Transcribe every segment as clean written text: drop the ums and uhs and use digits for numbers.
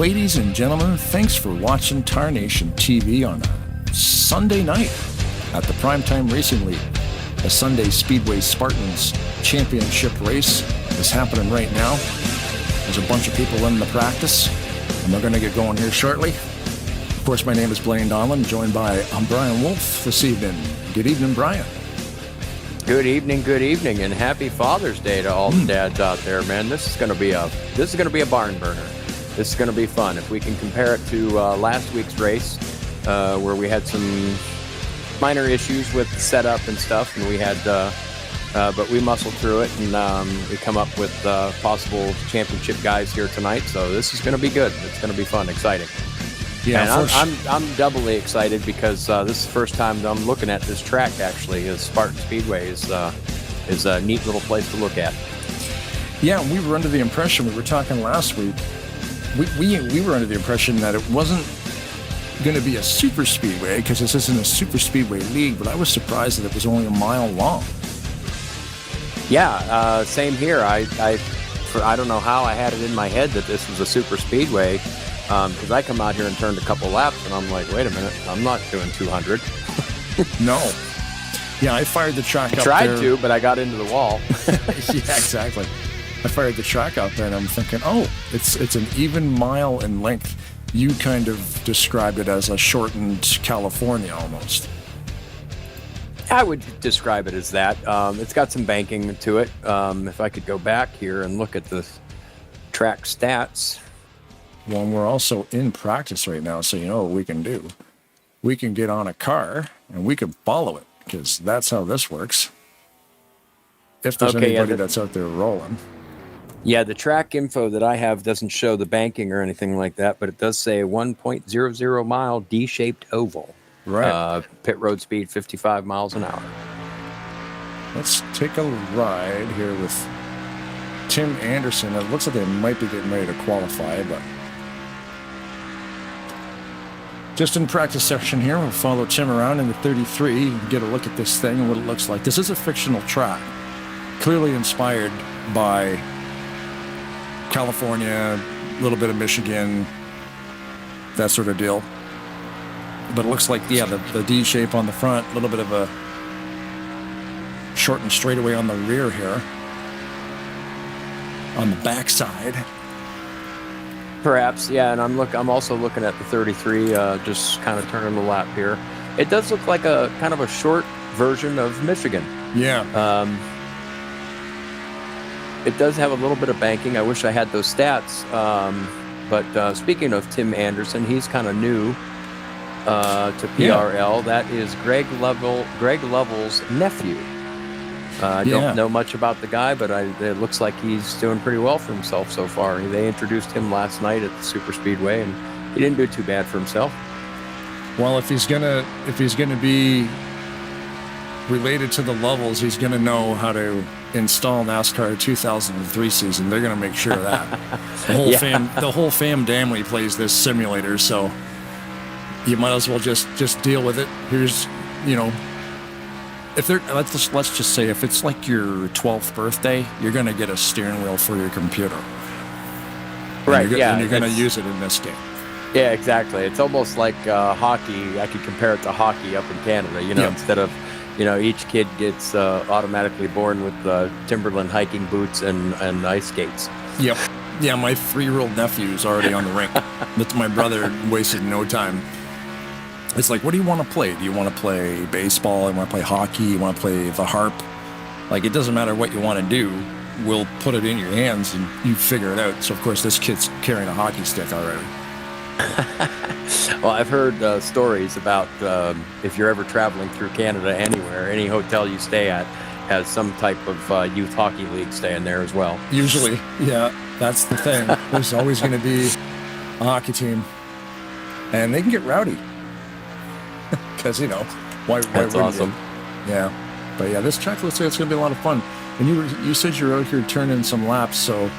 Ladies and gentlemen, thanks for watching Tarnation TV on a Sunday night at the Primetime Racing League. The Sunday Speedway Spartans Championship race is happening right now. There's a bunch of people in the practice, and they're going to get going here shortly. Of course, my name is Blaine Donlan, joined by Brian Wolf this evening. Good evening, Brian. Good evening, and happy Father's Day to all the dads out there, man. This is going to be a barn burner. This is going to be fun. If we can compare it to last week's race, where we had some minor issues with the setup and stuff, and we had, but we muscled through it, and we come up with possible championship guys here tonight. So this is going to be good. It's going to be fun, exciting. Yeah, and I'm doubly excited because this is the first time that I'm looking at this track. Actually, is Spartan Speedway is a neat little place to look at. Yeah, we were under the impression, we were talking last week, we were under the impression that it wasn't going to be a super speedway because this isn't a super speedway league, but I was surprised that it was only a mile long. Yeah, same here. I don't know how I had it in my head that this was a super speedway. Because I come out here and turned a couple laps, and I'm like, wait a minute, I'm not doing 200. No. Yeah, I fired the track up Tried there. to, but I got into the wall. Yeah, exactly. I fired the track out there, and I'm thinking, oh, it's an even mile in length. You kind of described it as a shortened California almost. I would describe it as that. It's got some banking to it. If I could go back here and look at the track stats. Well, we're also in practice right now, so you know what we can do. We can get on a car, and we can follow it, because that's how this works. If there's anybody that's out there rolling. Yeah, the track info that I have doesn't show the banking or anything like that, but it does say 1.00 mile D-shaped oval. Right. Pit road speed 55 miles an hour. Let's take a ride here with Tim Anderson. It looks like they might be getting ready to qualify, but just in practice section here, we'll follow Tim around in the 33 and get a look at this thing and what it looks like. This is a fictional track, clearly inspired by California, a little bit of Michigan, that sort of deal. But it looks like, yeah, the D shape on the front, a little bit of a shortened straightaway on the rear here. On the backside. Perhaps, yeah, and I'm also looking at the 33, just kind of turning the lap here. It does look like a kind of a short version of Michigan. Yeah. It does have a little bit of banking. I wish I had those stats. But speaking of Tim Anderson, he's kind of new to PRL. Yeah. That is Greg Lovell's nephew. I don't know much about the guy, but it looks like he's doing pretty well for himself so far. They introduced him last night at the Super Speedway, and he didn't do too bad for himself. Well, if he's gonna be related to the Lovells, he's gonna know how to install NASCAR 2003 season. They're gonna make sure of that. The whole fam family plays this simulator, so you might as well just deal with it. Here's, if they're let's just say if it's like your 12th birthday, you're gonna get a steering wheel for your computer. Right. And you're gonna use it in this game. Yeah, exactly. It's almost like hockey. I could compare it to hockey up in Canada. Instead of each kid gets automatically born with Timberland hiking boots and ice skates. Yep. Yeah, my 3-year-old nephew's already on the rink. That's my brother. Wasted no time. It's like, what do you want to play? Do you want to play baseball? You want to play hockey? You want to play the harp? Like, it doesn't matter what you want to do. We'll put it in your hands and you figure it out. So, of course, this kid's carrying a hockey stick already. Well, I've heard stories about if you're ever traveling through Canada anywhere, any hotel you stay at has some type of youth hockey league staying there as well. Usually, yeah, that's the thing. There's always going to be a hockey team. And they can get rowdy. Because, why that's awesome. Yeah. But yeah, this track looks like it's going to be a lot of fun. And you said you're out here turning some laps, so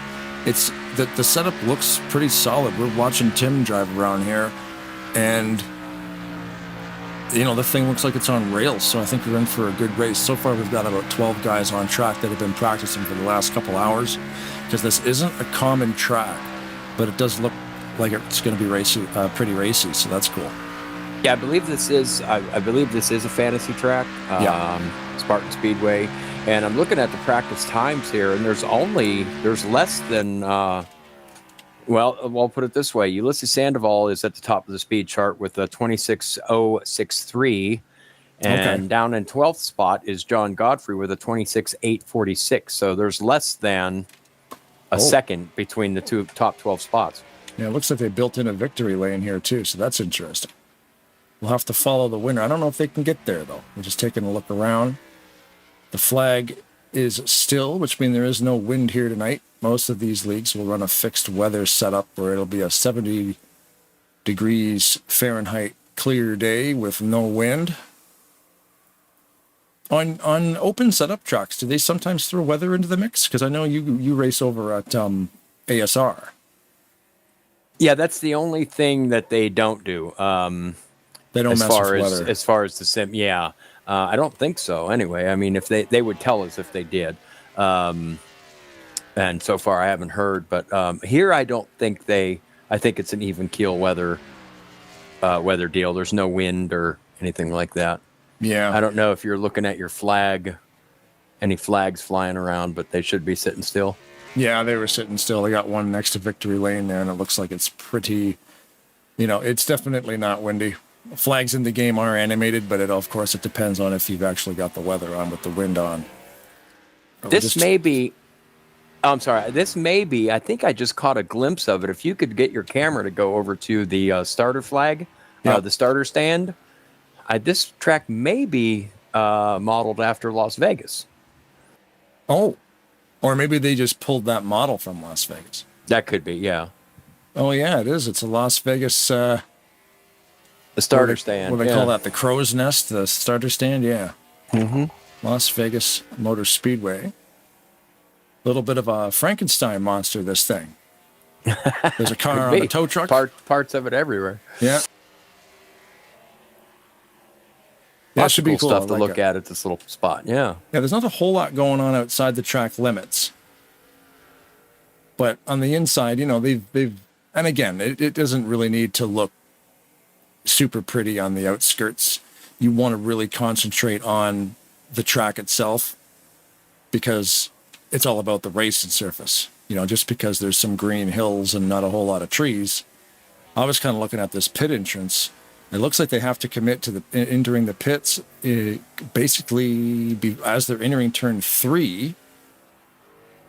it's the setup looks pretty solid. We're watching Tim drive around here, and the thing looks like it's on rails, so I think we're in for a good race. So far, we've got about 12 guys on track that have been practicing for the last couple hours, because this isn't a common track, but it does look like it's going to be racy, pretty racy. So that's cool. Yeah, I believe this is. I believe this is a fantasy track. Spartan Speedway, and I'm looking at the practice times here, and there's less than. Well, I'll put it this way: Ulysses Sandoval is at the top of the speed chart with a 26.063, and down in 12th spot is John Godfrey with a 26.846. So there's less than a second between the two top 12 spots. Yeah, it looks like they built in a victory lane here too, so that's interesting. We'll have to follow the winner. I don't know if they can get there, though. We're just taking a look around. The flag is still, which means there is no wind here tonight. Most of these leagues will run a fixed weather setup where it'll be a 70 degrees Fahrenheit clear day with no wind. On open setup tracks, do they sometimes throw weather into the mix? Because I know you race over at ASR. Yeah, that's the only thing that they don't do. They don't mess with weather. As far as the sim, yeah. I don't think so. Anyway, I mean, if they would tell us if they did. And so far I haven't heard. But here I don't think I think it's an even keel weather deal. There's no wind or anything like that. Yeah. I don't know if you're looking at your flag, any flags flying around, but they should be sitting still. Yeah, they were sitting still. They got one next to victory lane there, and it looks like it's pretty, it's definitely not windy. Flags in the game are animated, but of course it depends on if you've actually got the weather on with the wind on. This may be, I think I just caught a glimpse of it. If you could get your camera to go over to the starter flag, the starter stand, this track may be modeled after Las Vegas. Oh, or maybe they just pulled that model from Las Vegas. That could be, yeah. Oh, yeah, it is. It's a Las Vegas... the starter stand. What do they call that? The crow's nest? The starter stand? Yeah. Mm-hmm. Las Vegas Motor Speedway. A little bit of a Frankenstein monster, this thing. There's a car on a tow truck. Parts of it everywhere. Yeah. Yeah, should be cool stuff to look at this little spot. Yeah. Yeah, there's not a whole lot going on outside the track limits. But on the inside, they've and again, it doesn't really need to look super pretty on the outskirts. You want to really concentrate on the track itself because it's all about the racing surface. Just because there's some green hills and not a whole lot of trees. I was kind of looking at this pit entrance. It looks like they have to commit to entering the pits basically as they're entering turn 3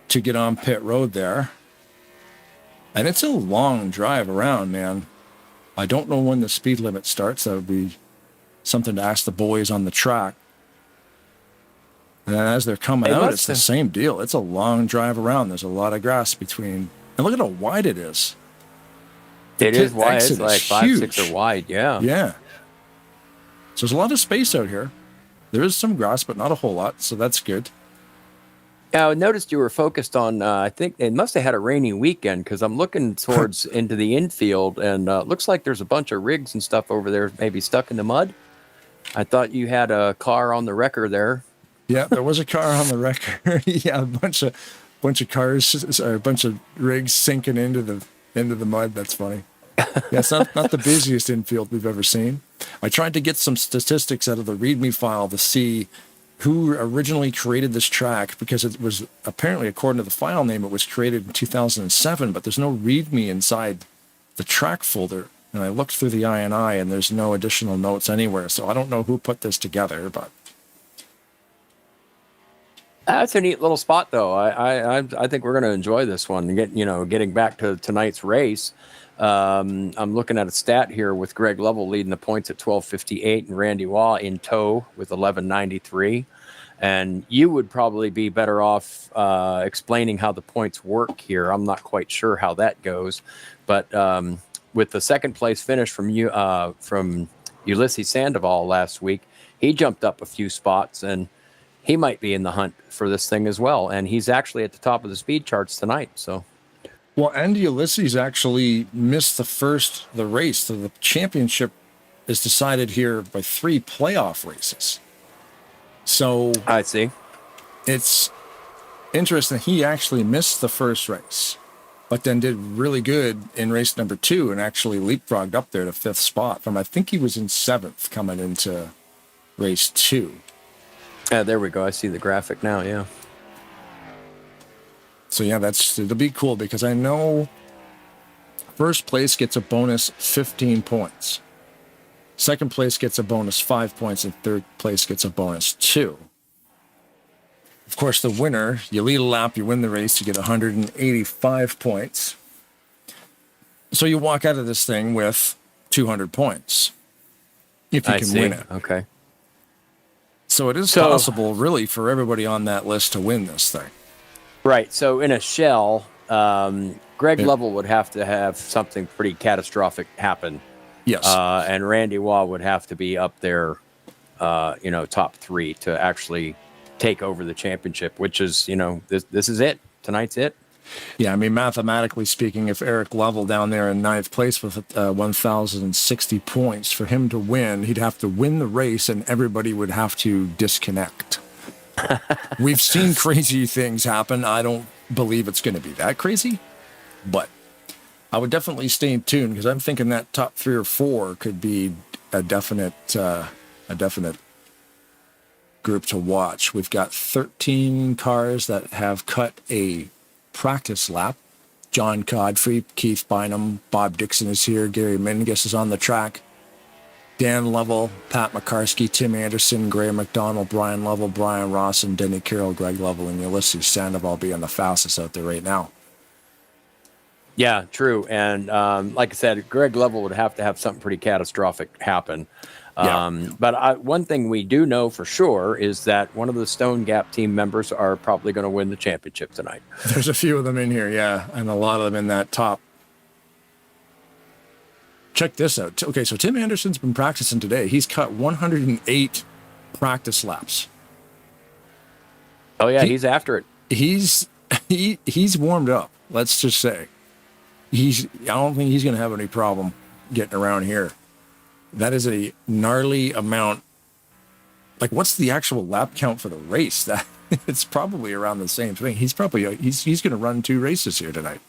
to get on pit road there. And it's a long drive around, man. I don't know when the speed limit starts. That would be something to ask the boys on the track. And as they're coming out, it's the same deal. It's a long drive around. There's a lot of grass between. And look at how wide it is. It is wide. It's like 5, 6 are wide. Yeah. Yeah. So there's a lot of space out here. There is some grass, but not a whole lot. So that's good. Yeah, I noticed you were focused on, I think it must have had a rainy weekend because I'm looking towards into the infield and looks like there's a bunch of rigs and stuff over there maybe stuck in the mud. I thought you had a car on the wrecker there. Yeah, there was a car on the wrecker. Yeah, a bunch of cars or a bunch of rigs sinking into the mud. That's funny. Yeah, it's not the busiest infield we've ever seen. I tried to get some statistics out of the README file to see who originally created this track, because it was apparently, according to the file name, it was created in 2007, but there's no README inside the track folder. And I looked through the INI and there's no additional notes anywhere. So I don't know who put this together, but. That's a neat little spot, though. I think we're going to enjoy this one. Getting back to tonight's race. I'm looking at a stat here with Greg Lovell leading the points at 12:58 and Randy Waugh in tow with 11:93. And you would probably be better off explaining how the points work here. I'm not quite sure how that goes, but with the second place finish from Ulysses Sandoval last week, he jumped up a few spots and he might be in the hunt for this thing as well. And he's actually at the top of the speed charts tonight. So. Well, and Ulysses actually missed the race. So the championship is decided here by 3 playoff races. So I see. It's interesting. He actually missed the first race. but then did really good in race number 2 and actually leapfrogged up there to 5th spot from, I think he was in 7th coming into race 2. There we go. I see the graphic now. Yeah. So yeah, it'll be cool because I know first place gets a bonus 15 points. Second place gets a bonus 5 points, and third place gets a bonus 2. Of course, the winner, you lead a lap, you win the race, you get 185 points. So you walk out of this thing with 200 points if you can win it. Okay. So it is possible, really, for everybody on that list to win this thing. Right. So in a shell, Greg Lovell would have to have something pretty catastrophic happen. Yes. And Randy Waugh would have to be up there, top 3 to actually take over the championship, which is, this is it. Tonight's it. Yeah, I mean, mathematically speaking, if Eric Lovell down there in 9th place with 1,060 points, for him to win, he'd have to win the race and everybody would have to disconnect. We've seen crazy things happen. I don't believe it's going to be that crazy, but I would definitely stay tuned because I'm thinking that top 3 or 4 could be a definite group to watch. We've got 13 cars that have cut a practice lap. John Godfrey, Keith Bynum, Bob Dixon is here. Gary Mingus is on the track. Dan Lovell, Pat McCarskey, Tim Anderson, Graham McDonald, Brian Lovell, Brian Ross, and Denny Carroll, Greg Lovell, and Ulysses Sandoval being the fastest out there right now. Yeah, true. And like I said, Greg Lovell would have to have something pretty catastrophic happen. But one thing we do know for sure is that one of the Stone Gap team members are probably going to win the championship tonight. There's a few of them in here, yeah, and a lot of them in that top. Check this out. Okay, so Tim Anderson's been practicing today. He's cut 108 practice laps. Oh yeah, he's after it. He's warmed up. Let's just say I don't think he's going to have any problem getting around here. That is a gnarly amount. Like, what's the actual lap count for the race? That it's probably around the same thing. He's going to run 2 races here tonight.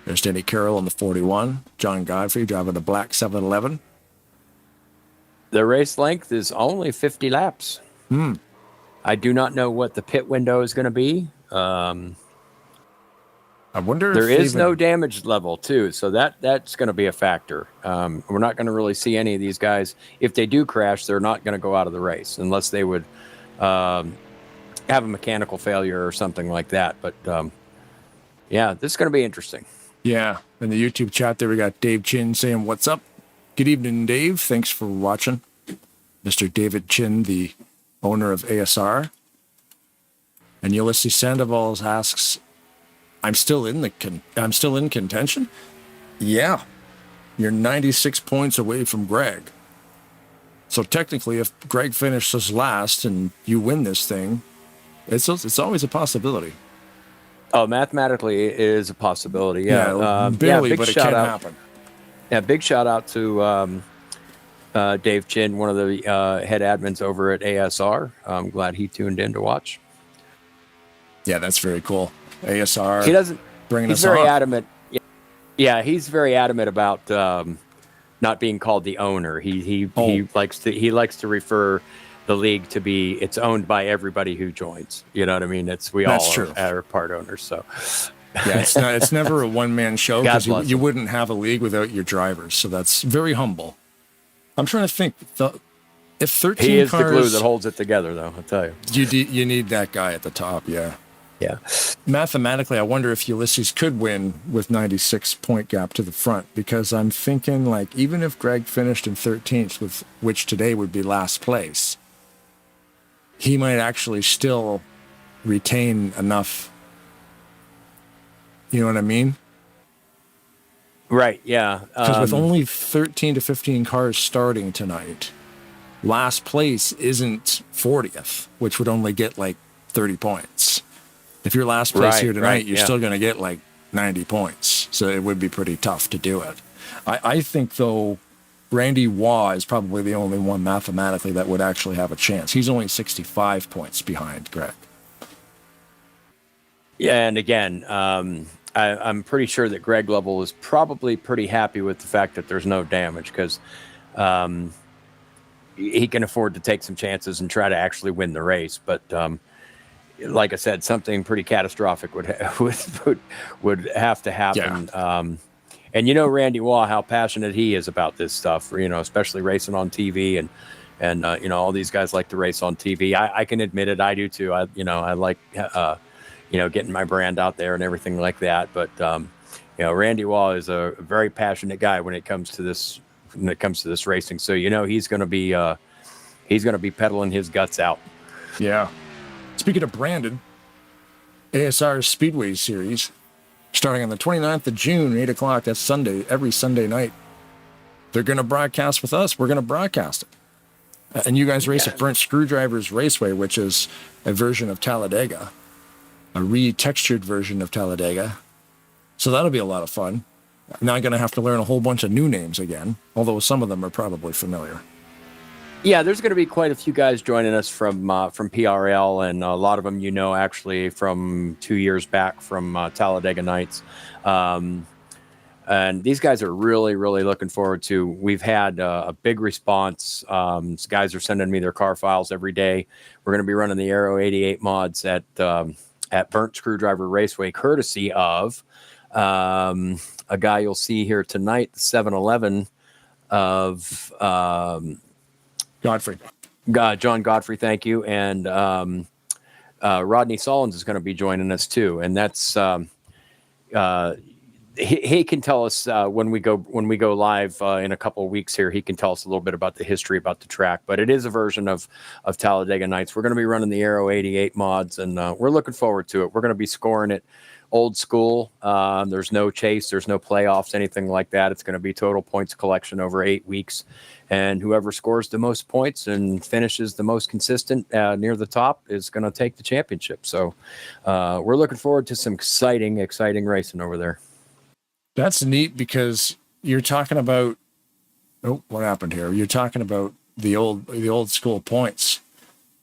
There's Denny Carroll on the 41. John Godfrey driving the black 711. The race length is only 50 laps. I do not know what the pit window is going to be. I wonder there is no damage level too, so that's going to be a factor. We're not going to really see any of these guys. If they do crash, they're not going to go out of the race unless they would have a mechanical failure or something like that. But yeah, this is going to be interesting. Yeah, in the YouTube chat there we got Dave Chin saying, "What's up? Good evening, Dave. Thanks for watching." Mr. David Chin, the owner of ASR. And Ulysses Sandoval asks, I'm still in contention? Yeah. You're 96 points away from Greg. So technically, if Greg finishes last and you win this thing, it's always a possibility. Oh, mathematically, it is a possibility. Yeah, barely, but it can happen. Yeah, big shout out to Dave Chin, one of the head admins over at ASR. I'm glad he tuned in to watch. Yeah, that's very cool. ASR. He's very adamant. Yeah, he's very adamant about not being called the owner. He likes to refer the league to be, it's owned by everybody who joins. You know what I mean? That's all are part owners. So yeah, it's never a one-man show because you wouldn't have a league without your drivers. So that's very humble. I'm trying to think. If 13 he is cars, the glue that holds it together, though. I'll tell you. You need that guy at the top. Yeah. Yeah. Mathematically, I wonder if Ulysses could win with 96 point gap to the front, because I'm thinking, like, even if Greg finished in 13th, with which today would be last place, he might actually still retain enough. You know what I mean? Right. Yeah. Because with only 13 to 15 cars starting tonight, last place isn't 40th, which would only get like 30 points. If you're last place here tonight, you're still going to get like 90 points. So it would be pretty tough to do it. I think, though, Randy Waugh is probably the only one mathematically that would actually have a chance. He's only 65 points behind Greg. Yeah, and again, I'm pretty sure that Greg Lovell is probably pretty happy with the fact that there's no damage, because um, he can afford to take some chances and try to actually win the race. But like I said, something pretty catastrophic would have to happen. Yeah. And Randy Waugh, how passionate he is about this stuff. Especially racing on TV, and all these guys like to race on TV. I can admit it, I do too. I like getting my brand out there and everything like that. But Randy Waugh is a very passionate guy when it comes to this racing. So he's going to be pedaling his guts out. Yeah. Speaking of Brandon, ASR's Speedway series, starting on the 29th of June, 8 o'clock, that's Sunday, every Sunday night. They're going to broadcast with us. We're going to broadcast it. And you guys race at Burnt Screwdrivers Raceway, which is a version of Talladega, a retextured version of Talladega. So that'll be a lot of fun. Now I'm going to have to learn a whole bunch of new names again, although some of them are probably familiar. Yeah, there's going to be quite a few guys joining us from PRL, and a lot of them actually from 2 years back from Talladega Nights. And these guys are really, really looking forward to. We've had a big response. Guys are sending me their car files every day. We're going to be running the Aero 88 mods at Burnt Screwdriver Raceway, courtesy of a guy you'll see here tonight, the 7-Eleven of Godfrey. John Godfrey, thank you. And Rodney Solons is going to be joining us too. And that's he can tell us when we go live in a couple of weeks here. He can tell us a little bit about the history about the track. But it is a version of Talladega Nights. We're going to be running the Aero 88 mods, and we're looking forward to it. We're going to be scoring it old school. There's no chase, there's no playoffs, anything like that. It's going to be total points collection over 8 weeks, and whoever scores the most points and finishes the most consistent near the top is going to take the championship. So we're looking forward to some exciting racing over there. That's neat, because you're talking about, what happened here? You're talking about the old school points.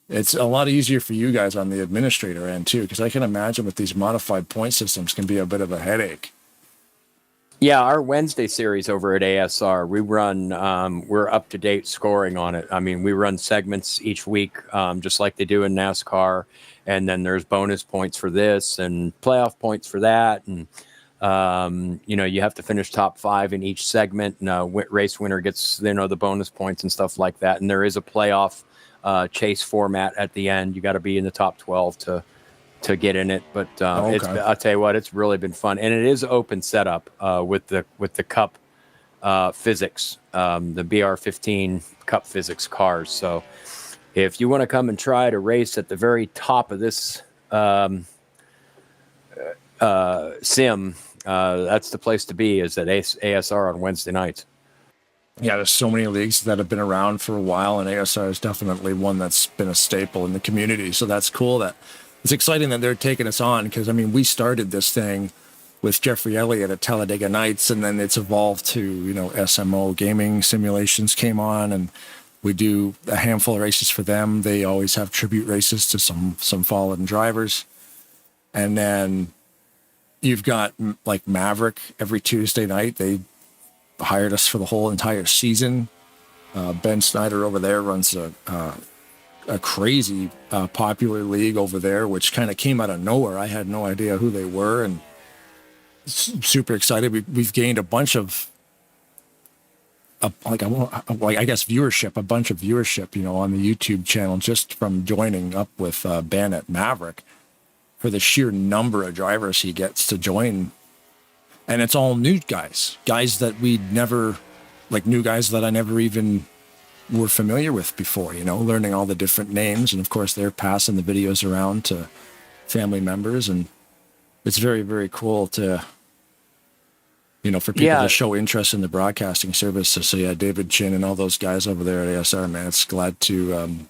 It's a lot easier for you guys on the administrator end too, because I can imagine with these modified point systems can be a bit of a headache. Yeah, our Wednesday series over at ASR, we run, we're up to date scoring on it. I mean, we run segments each week, just like they do in NASCAR. And then there's bonus points for this and playoff points for that. And, you have to finish top 5 in each segment. And race winner gets, the bonus points and stuff like that. And there is a playoff chase format at the end. You got to be in the top 12 to get in it. But I'll tell you what, it's really been fun, and it is open setup with the Cup physics, the BR15 Cup physics cars. So if you want to come and try to race at the very top of this sim, that's the place to be, is at ASR on Wednesday nights. Yeah, there's so many leagues that have been around for a while, and ASR is definitely one that's been a staple in the community. So that's cool. It's exciting that they're taking us on, because, I mean, we started this thing with Jeffrey Elliott at Talladega Nights, and then it's evolved to, SMO gaming simulations came on, and we do a handful of races for them. They always have tribute races to some fallen drivers. And then you've got like Maverick every Tuesday night. They hired us for the whole entire season. Ben Snyder over there runs a crazy popular league over there, which kind of came out of nowhere. I had no idea who they were, and super excited. We've gained a bunch of a bunch of viewership, on the YouTube channel just from joining up with Ben at Maverick, for the sheer number of drivers he gets to join. And it's all new guys that we'd never, new guys that I never even were familiar with before, learning all the different names. And of course, they're passing the videos around to family members. And it's very, very cool to, for people to show interest in the broadcasting service. So yeah, David Chin and all those guys over there at ASR, man, it's glad to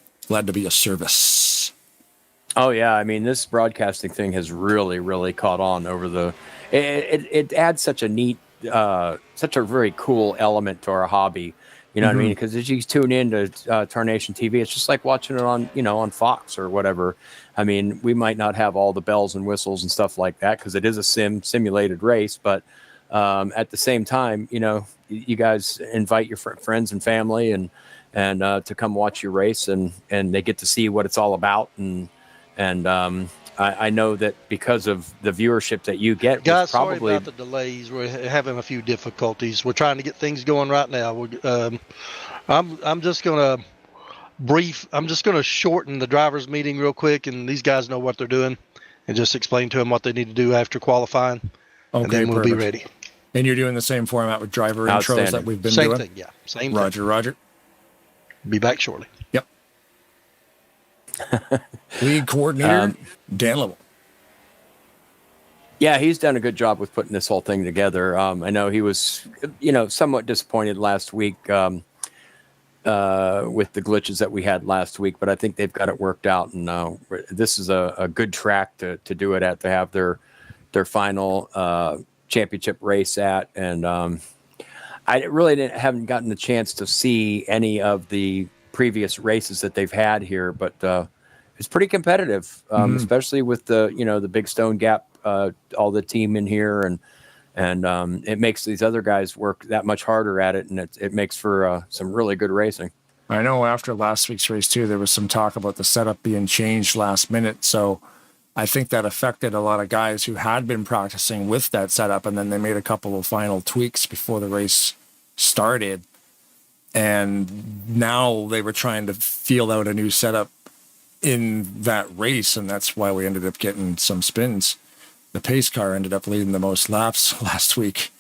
be a service. Oh yeah. I mean, this broadcasting thing has really, really caught on over it adds such a neat, such a very cool element to our hobby. You know what I mean? Because as you tune into Tarnation TV, it's just like watching it on, on Fox or whatever. I mean, we might not have all the bells and whistles and stuff like that because it is a simulated race. But at the same time, you guys invite your friends and family and to come watch your race, and they get to see what it's all about. And I know that because of the viewership that you get, guys, probably sorry about the delays. We're having a few difficulties. We're trying to get things going right now. I'm just gonna I'm just gonna shorten the drivers' meeting real quick, and these guys know what they're doing, and just explain to them what they need to do after qualifying, and then we'll be ready. And you're doing the same format with driver intros that we've been doing? Same thing, yeah. Same thing. Roger. Be back shortly. Yep. Lead coordinator, Dan Lovell. Yeah, he's done a good job with putting this whole thing together. I know he was, somewhat disappointed last week with the glitches that we had last week, but I think they've got it worked out. And this is a good track to do it at, to have their final championship race at. And I really haven't gotten the chance to see any of the previous races that they've had here, but it's pretty competitive, especially with the Big Stone Gap, all the team in here, and it makes these other guys work that much harder at it, and it makes for some really good racing. I know after last week's race too, there was some talk about the setup being changed last minute, so I think that affected a lot of guys who had been practicing with that setup, and then they made a couple of final tweaks before the race started, and now they were trying to feel out a new setup in that race, and that's why we ended up getting some spins. The pace car ended up leading the most laps last week,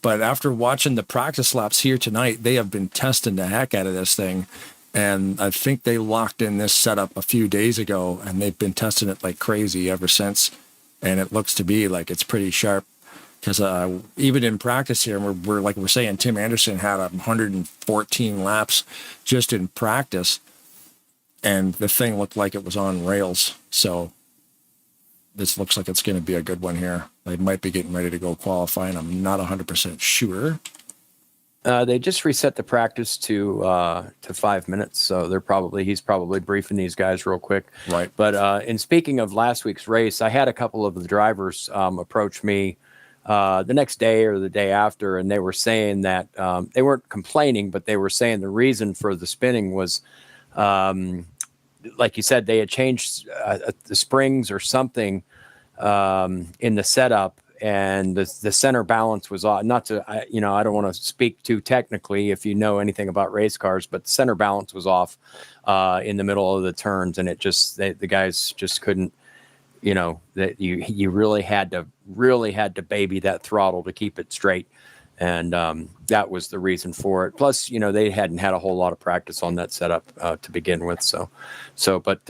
but after watching the practice laps here tonight, they have been testing the heck out of this thing, and I think they locked in this setup a few days ago, and they've been testing it like crazy ever since, and it looks to be like it's pretty sharp. Because even in practice here, we're like we're saying, Tim Anderson had 114 laps just in practice, and the thing looked like it was on rails. So this looks like it's going to be a good one here. They might be getting ready to go qualifying. I'm not 100% sure. They just reset the practice to 5 minutes, so he's probably briefing these guys real quick. Right. But in speaking of last week's race, I had a couple of the drivers approach me the next day or the day after, and they were saying that they weren't complaining, but they were saying the reason for the spinning was, like you said, they had changed the springs or something in the setup, and the center balance was off. Not to, I don't want to speak too technically if you know anything about race cars, but the center balance was off in the middle of the turns, and it just the guys just couldn't. That you really had to baby that throttle to keep it straight, and that was the reason for it. Plus, they hadn't had a whole lot of practice on that setup to begin with. But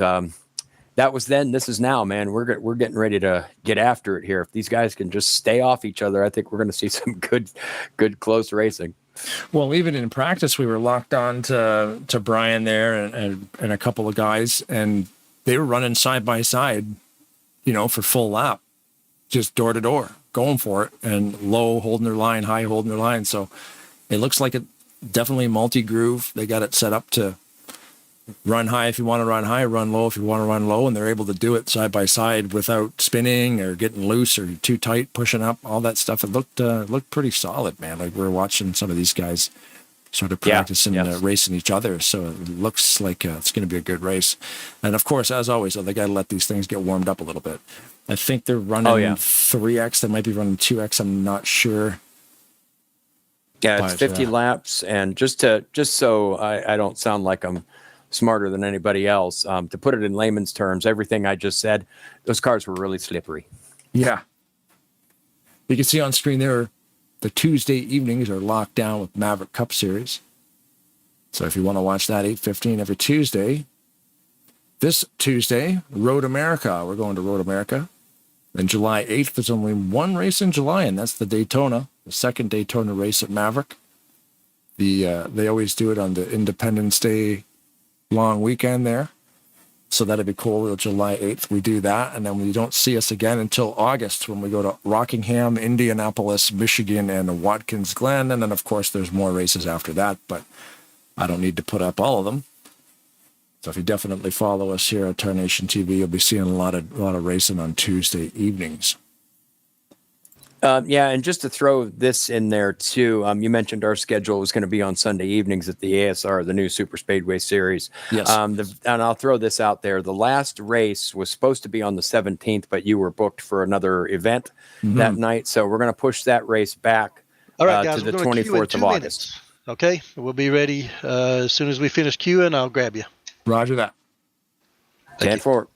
that was then. This is now, man. We're getting ready to get after it here. If these guys can just stay off each other, I think we're going to see some good close racing. Well, even in practice, we were locked on to Brian there and a couple of guys, and they were running side by side. For full lap, just door to door, going for it, and low holding their line, high holding their line. So it looks like it definitely multi-groove. They got it set up to run high if you want to run high, run low if you want to run low, and they're able to do it side by side without spinning or getting loose or too tight, pushing up, all that stuff. It looked pretty solid, man. Like we're watching some of these guys sort of practicing racing each other. So it looks like it's going to be a good race. And of course, as always, they got to let these things get warmed up a little bit. I think they're running 3X. They might be running 2X. I'm not sure. Yeah, it's 50 laps. And just so I don't sound like I'm smarter than anybody else, to put it in layman's terms, everything I just said, those cars were really slippery. Yeah. You can see on screen there, the Tuesday evenings are locked down with Maverick Cup Series. So if you want to watch that, 8:15 every Tuesday. This Tuesday, Road America. We're going to Road America. And July 8th, there's only one race in July, and that's the Daytona, the second Daytona race at Maverick. They always do it on the Independence Day long weekend there. So that'd be cool. July 8th, we do that. And then we don't see us again until August when we go to Rockingham, Indianapolis, Michigan, and Watkins Glen. And then, of course, there's more races after that. But I don't need to put up all of them. So if you definitely follow us here at Tarnation TV, you'll be seeing a lot of racing on Tuesday evenings. Yeah, and just to throw this in there too, you mentioned our schedule was going to be on Sunday evenings at the ASR, the new Super Speedway Series. Yes. And I'll throw this out there. The last race was supposed to be on the 17th, but you were booked for another event that night. So we're going to push that race back All right, guys, to the we're going to queue in 24th 2 of August. minutes. Okay, we'll be ready as soon as we finish queuing. I'll grab you. Roger that. 10-4.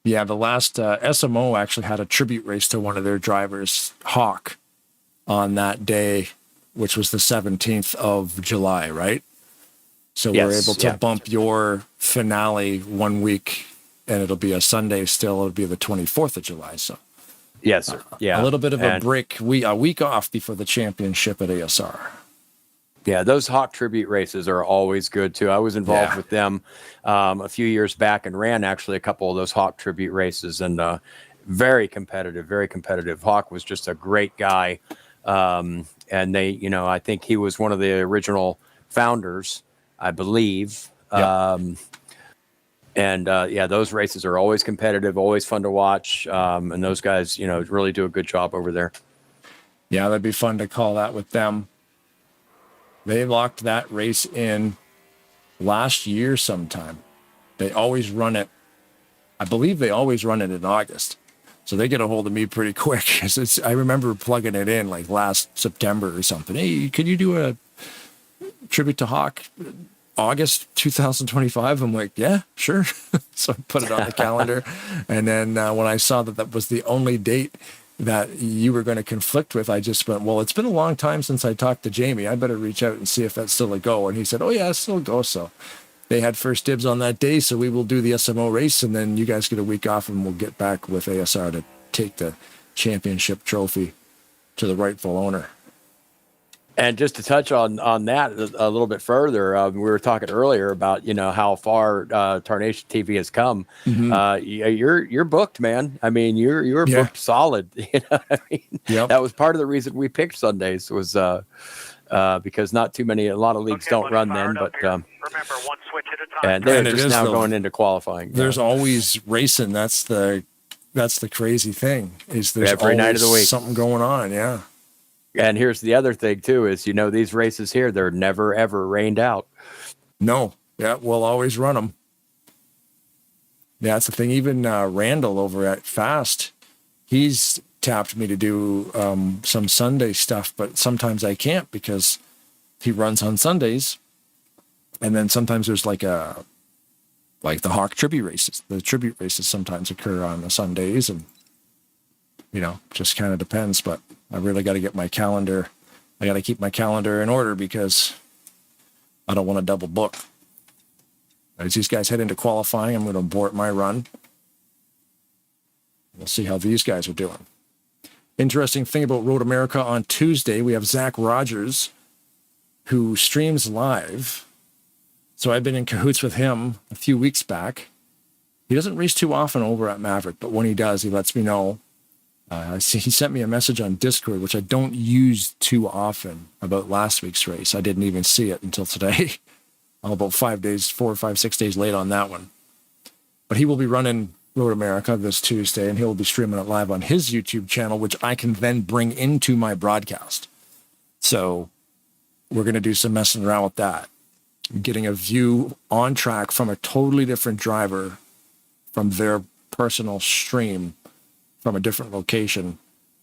Yeah, the last SMO actually had a tribute race to one of their drivers, Hawk, on that day, which was the 17th of July, right? So Yes, we're able to bump your finale 1 week, and it'll be a Sunday still. It'll be the 24th of July. So Yes, sir. Yeah. a little bit of a break, a week off before the championship at ASR. Yeah, those Hawk tribute races are always good too. I was involved with them a few years back and ran actually a couple of those Hawk tribute races, and very competitive, very competitive. Hawk was just a great guy, and they, I think he was one of the original founders, I believe. And those races are always competitive, always fun to watch, and those guys, really do a good job over there. Yeah, that'd be fun to call that with them. They locked that race in last year sometime. They always run it. I believe they always run it in August. So they get a hold of me pretty quick. I remember plugging it in like last September or something. Hey, could you do a tribute to Hawk August 2025? I'm like, yeah, sure. So I put it on the calendar. And then when I saw that was the only date that you were going to conflict with, I just went, well, it's been a long time since I talked to Jamie. I better reach out and see if that's still a go. And he said, oh, yeah, it's still a go. So they had first dibs on that day. So we will do the SMO race, and then you guys get a week off, and we'll get back with ASR to take the championship trophy to the rightful owner. And just to touch on that a little bit further, we were talking earlier about how far Tarnation TV has come. You're booked, man. I mean, you're booked solid. That was part of the reason we picked Sundays was because not too many. A lot of leagues don't run then, but remember one switch at a time. And they're just now going into qualifying. There's always racing. That's the crazy thing. Is there's every night of the week something going on? Yeah. And here's the other thing too: is these races here, they're never ever rained out. No, yeah, we'll always run them. Yeah, that's the thing. Even Randall over at Fast, he's tapped me to do some Sunday stuff, but sometimes I can't because he runs on Sundays, and then sometimes there's like the Hawk tribute races. The tribute races sometimes occur on the Sundays, and just kind of depends. But I really got to get my calendar. I got to keep my calendar in order because I don't want to double book. As these guys head into qualifying, I'm going to abort my run. We'll see how these guys are doing. Interesting thing about Road America on Tuesday, we have Zach Rogers, who streams live. So I've been in cahoots with him a few weeks back. He doesn't race too often over at Maverick, but when he does, he lets me know. He sent me a message on Discord, which I don't use too often, about last week's race. I didn't even see it until today. I'm about 4 or 5, 6 days late on that one. But he will be running Road America this Tuesday, and he'll be streaming it live on his YouTube channel, which I can then bring into my broadcast. So we're going to do some messing around with that. Getting a view on track from a totally different driver from their personal stream from a different location.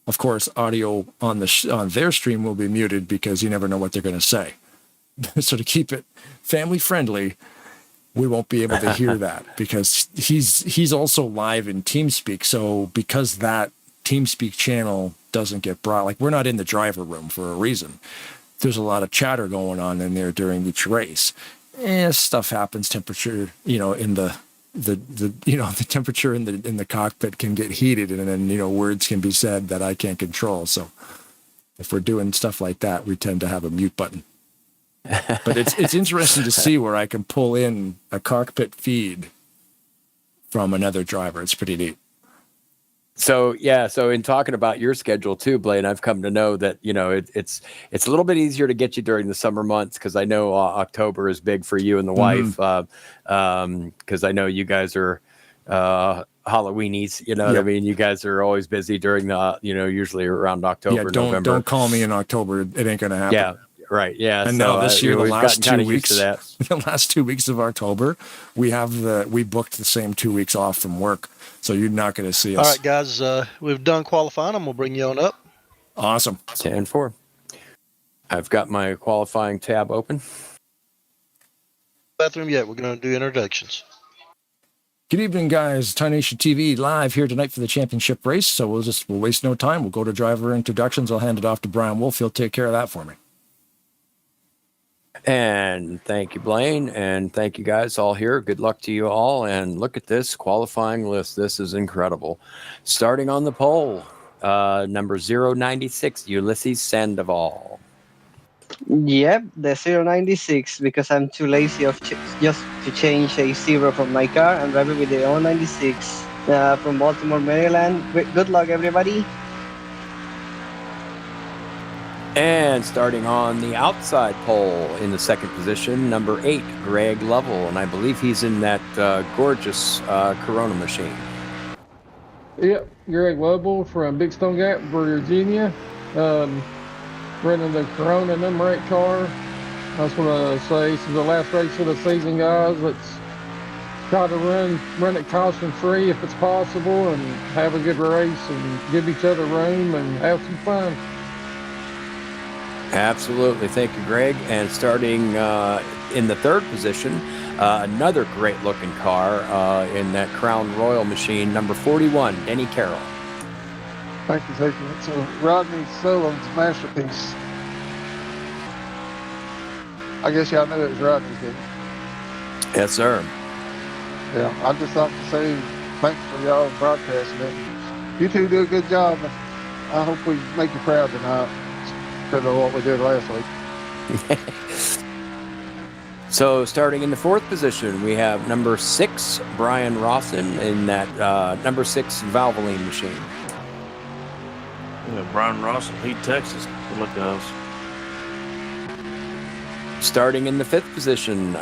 Of course, audio on their stream will be muted because you never know what they're going to say. So to keep it family friendly, we won't be able to hear that because he's also live in TeamSpeak. So because that TeamSpeak channel doesn't get brought, like we're not in the driver room for a reason. There's a lot of chatter going on in there during each race. Stuff happens, temperature, in the temperature in the cockpit can get heated, and then words can be said that I can't control. So if we're doing stuff like that, we tend to have a mute button. But it's interesting to see where I can pull in a cockpit feed from another driver. It's pretty neat. So in talking about your schedule too, Blaine, I've come to know that it's a little bit easier to get you during the summer months, because I know October is big for you and the wife. Because I know you guys are Halloweenies. What I mean? You guys are always busy during the usually around October, November. Don't call me in October. It ain't gonna happen. Yeah. Right. Yeah. And so now this year, the last 2 weeks, the last 2 weeks of October, we booked the same 2 weeks off from work. So you're not going to see us. All right, guys, we've done qualifying. I'm going to bring you on up. Awesome. 10-4. I've got my qualifying tab open. Bathroom yet. We're going to do introductions. Good evening, guys. Tarnation TV live here tonight for the championship race. So we'll waste no time. We'll go to driver introductions. I'll hand it off to Brian Wolf. He'll take care of that for me. And thank you, Blaine, and thank you guys all here. Good luck to you all. And look at this qualifying list. This is incredible. Starting on the pole, number 096, Ulysses Sandoval. Yep, the 096, because I'm too lazy just to change a 0 from my car. I'm driving with the 096 from Baltimore, Maryland. Good luck, everybody. And starting on the outside pole in the second position, number 8, Greg Lovell. And I believe he's in that gorgeous Corona machine. Yep, Greg Lovell from Big Stone Gap, Virginia. Running the Corona number 8 car. I just want to say, this is the last race of the season, guys. Let's try to run it caution-free if it's possible, and have a good race and give each other room and have some fun. Absolutely. Thank you, Greg. And starting in the third position, another great-looking car in that Crown Royal machine, number 41, Denny Carroll. Thank you. It's a Rodney Sullivan's masterpiece. I guess y'all knew it was Rodney's, didn't you? Yes, sir. Yeah, I'd just like to say thanks for y'all broadcasting it. You two do a good job. I hope we make you proud tonight because of what we did last week. So starting in the fourth position, we have number 6, Brian Rawson, in that number 6 Valvoline machine. Yeah, Brian Rawson, Heat, Texas. Good luck, guys. Starting in the fifth position,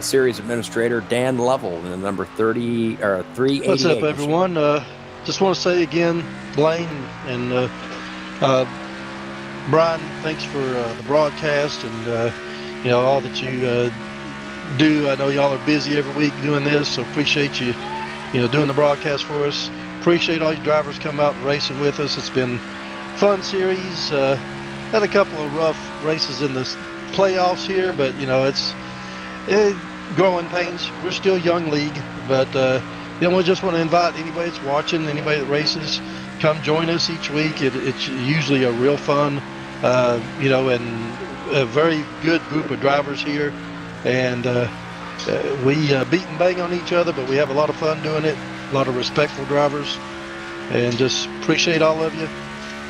series administrator Dan Lovell in the number 388. What's up, everyone? Just want to say again, Blaine and Brian, thanks for the broadcast and all that you do. I know y'all are busy every week doing this, so appreciate you doing the broadcast for us. Appreciate all you drivers coming out and racing with us. It's been a fun series. Had a couple of rough races in the playoffs here, but it's growing pains. We're still a young league, but we just want to invite anybody that's watching, anybody that races, come join us each week. It's usually a real fun, and a very good group of drivers here, and we beat and bang on each other, but we have a lot of fun doing it. A lot of respectful drivers, and just appreciate all of you.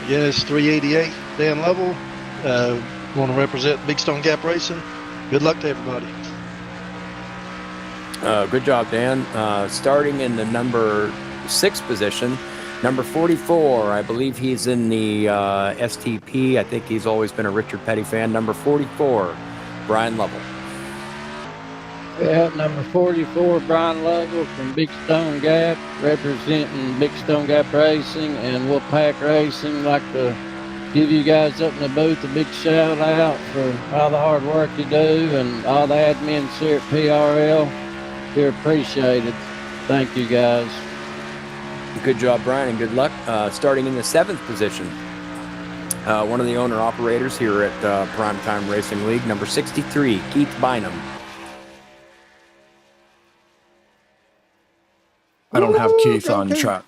Yes, 388 Dan Lovell. Want to represent Big Stone Gap Racing. Good luck to everybody. Good job, Dan. Starting in the number 6 position, number 44. I believe he's in the STP. I think he's always been a Richard Petty fan. Number 44, Brian Lovell. Yeah, number 44, Brian Lovell from Big Stone Gap, representing Big Stone Gap Racing and Wolfpack Racing. Like to give you guys up in the booth a big shout out for all the hard work you do and all the admins here at PRL. You're appreciated. Thank you, guys. Good job, Brian, and good luck. Starting in the 7th position, one of the owner-operators here at Primetime Racing League, number 63, Keith Bynum. I don't have Keith on track.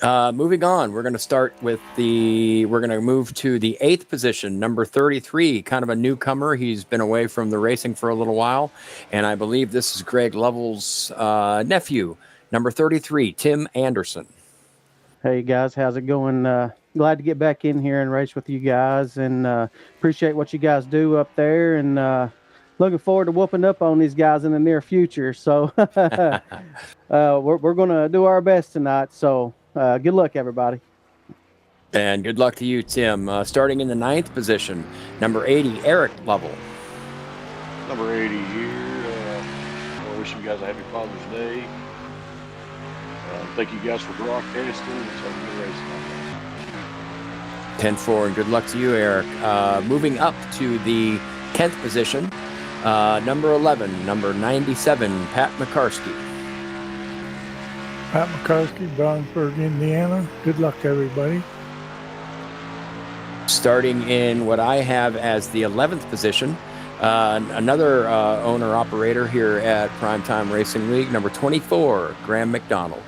Moving on, we're going to move to the 8th position, number 33, kind of a newcomer. He's been away from the racing for a little while, and I believe this is Greg Lovell's nephew, number 33, Tim Anderson. Hey guys, how's it going? Glad to get back in here and race with you guys, and appreciate what you guys do up there, and looking forward to whooping up on these guys in the near future. So we're going to do our best tonight. So good luck, everybody. And good luck to you, Tim. Starting in the 9th position, number 80, Eric Lovell. Number 80 here. I wish you guys a happy Father's Day. Thank you guys for broadcasting. Let's have a good race tonight. 10-4, and good luck to you, Eric. Moving up to the 10th position, number 11, number 97, Pat McCarsky. Pat McCarsky, Brownsburg, Indiana. Good luck, everybody. Starting in what I have as the 11th position, another owner-operator here at Primetime Racing League, number 24, Graham McDonald.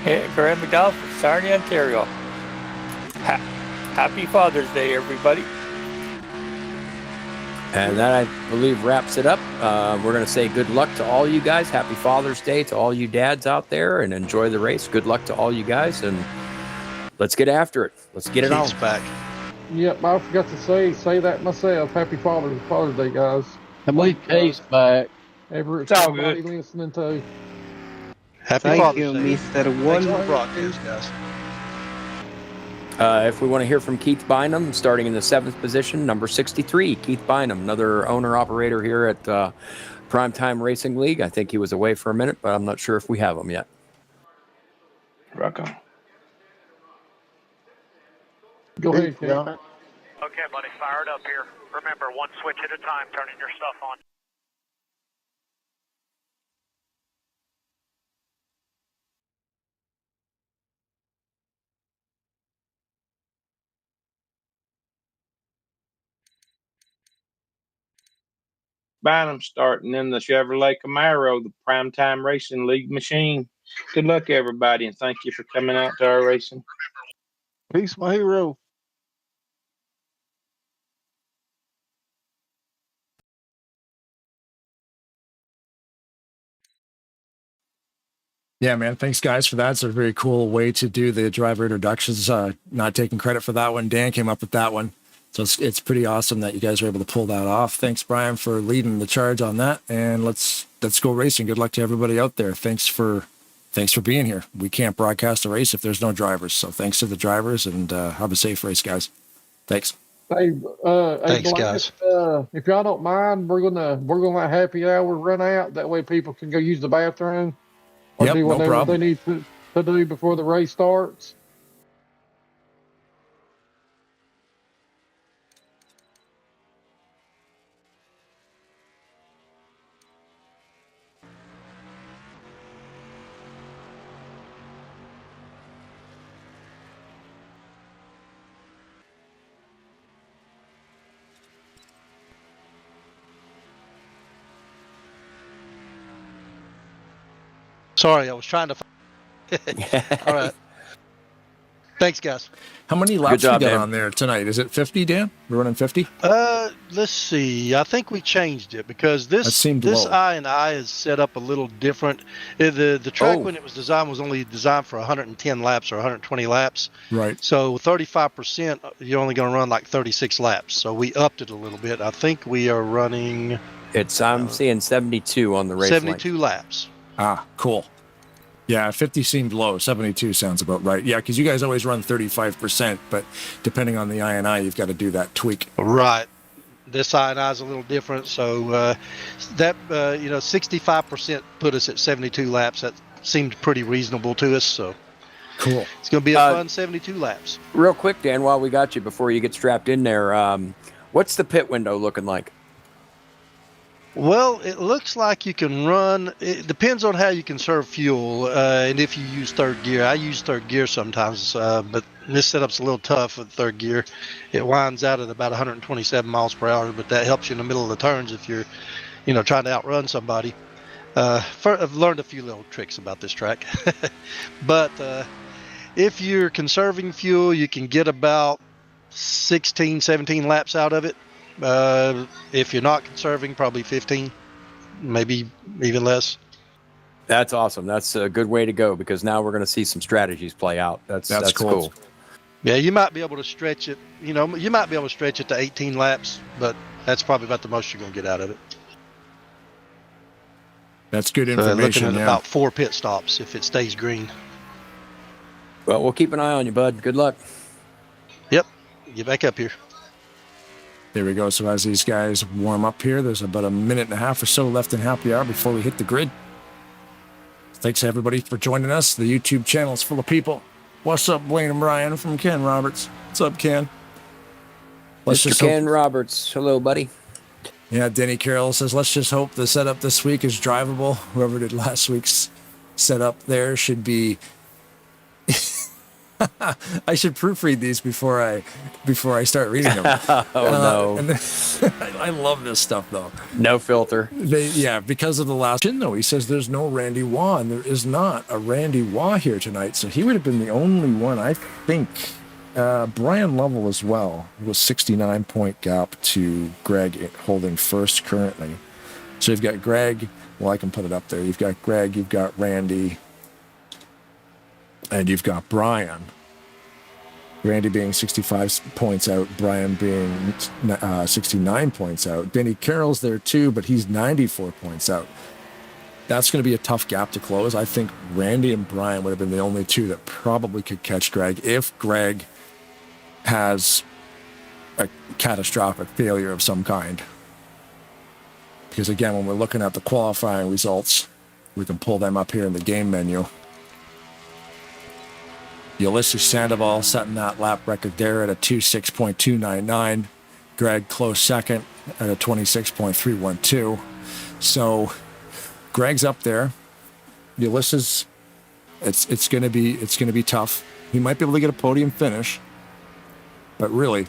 Hey, Graham McDonald from Sarnia, Ontario. Happy Father's Day, everybody. And that, I believe, wraps it up. We're going to say good luck to all you guys. Happy Father's Day to all you dads out there, and enjoy the race. Good luck to all you guys, and let's get after it. Let's get it on. Back. Yep, I forgot to say that myself. Happy Father's Day, guys. I believe Case back. It's all everybody good. listening to. Happy Thank Father's you, Day. Mr. Thanks One. for the broadcast, guys. If we want to hear from Keith Bynum, starting in the 7th position, number 63, Keith Bynum, another owner-operator here at Primetime Racing League. I think he was away for a minute, but I'm not sure if we have him yet. Rock on. Go ahead, Kate. Yeah. Okay, buddy, fired up here. Remember, one switch at a time, turning your stuff on. Bynum starting in the Chevrolet Camaro, the Primetime Racing League machine. Good luck, everybody, and thank you for coming out to our racing. Peace, my hero. Yeah, man. Thanks, guys, for that. It's a very cool way to do the driver introductions. Not taking credit for that one. Dan came up with that one. So it's pretty awesome that you guys were able to pull that off. Thanks, Brian, for leading the charge on that. And let's go racing. Good luck to everybody out there. Thanks for being here. We can't broadcast a race if there's no drivers. So thanks to the drivers, and have a safe race, guys. Thanks. Hey, Thanks, Black, guys. if y'all don't mind, we're gonna let happy hour run out. That way, people can go use the bathroom or Yep, do no whatever problem. they need to do before the race starts. Sorry, I was trying to. All right. Thanks, guys. How many laps job, we got Dan. on there tonight? Is it 50, Dan? We're running 50? Let's see. I think we changed it because That this seemed low. I is set up a little different. The track Oh. when it was designed was only designed for 110 laps or 120 laps. Right. So 35%, you're only going to run like 36 laps. So we upped it a little bit. I think we are running I'm seeing 72 on the race 72 laps. Ah, cool. Yeah, 50 seemed low. 72 sounds about right. Yeah, because you guys always run 35%, but depending on the INI, you've got to do that tweak. Right. This INI is a little different. So that 65% put us at 72 laps. That seemed pretty reasonable to us. So Cool. it's going to be a fun 72 laps. Real quick, Dan, while we got you, before you get strapped in there, what's the pit window looking like? Well, it looks like you can run. It depends on how you conserve fuel and if you use third gear. I use third gear sometimes, but this setup's a little tough with third gear. It winds out at about 127 miles per hour, but that helps you in the middle of the turns if you're, trying to outrun somebody. I've learned a few little tricks about this track. But if you're conserving fuel, you can get about 16, 17 laps out of it. If you're not conserving, probably 15, maybe even less. That's awesome. That's a good way to go, because now we're going to see some strategies play out. That's cool. Yeah, you might be able to stretch it. You might be able to stretch it to 18 laps, but That's probably about the most you're going to get out of it. That's good So they're information. looking at Yeah. about 4 pit stops if it stays green. Well, we'll keep an eye on you, bud. Good luck. Yep. Get back up here. There we go. So as these guys warm up here, there's about a minute and a half or so left in happy hour before we hit the grid. Thanks everybody for joining us. The YouTube channel is full of people. What's up, Blaine and Brian from Ken Roberts? What's up, Ken? Mr. Ken Roberts. Hello, buddy. Yeah, Denny Carroll says, let's just hope the setup this week is drivable. Whoever did last week's setup there should be... I should proofread these before I start reading them. No. I love this stuff, though. No filter. Because of the last... No, he says there's no Randy Waugh, and there is not a Randy Waugh here tonight, so he would have been the only one, I think... Brian Lovell as well was 69-point gap to Greg holding first currently. So you've got Greg. Well, I can put it up there. You've got Greg, you've got Randy, and you've got Brian. Randy being 65 points out, Brian being 69 points out. Denny Carroll's there too, but he's 94 points out. That's going to be a tough gap to close. I think Randy and Brian would have been the only two that probably could catch Greg if Greg has a catastrophic failure of some kind. Because again, when we're looking at the qualifying results, we can pull them up here in the game menu. Ulysses Sandoval setting that lap record there at a 26.299. Greg close second at a 26.312. So Greg's up there. Ulysses, it's going to be tough. He might be able to get a podium finish. But really,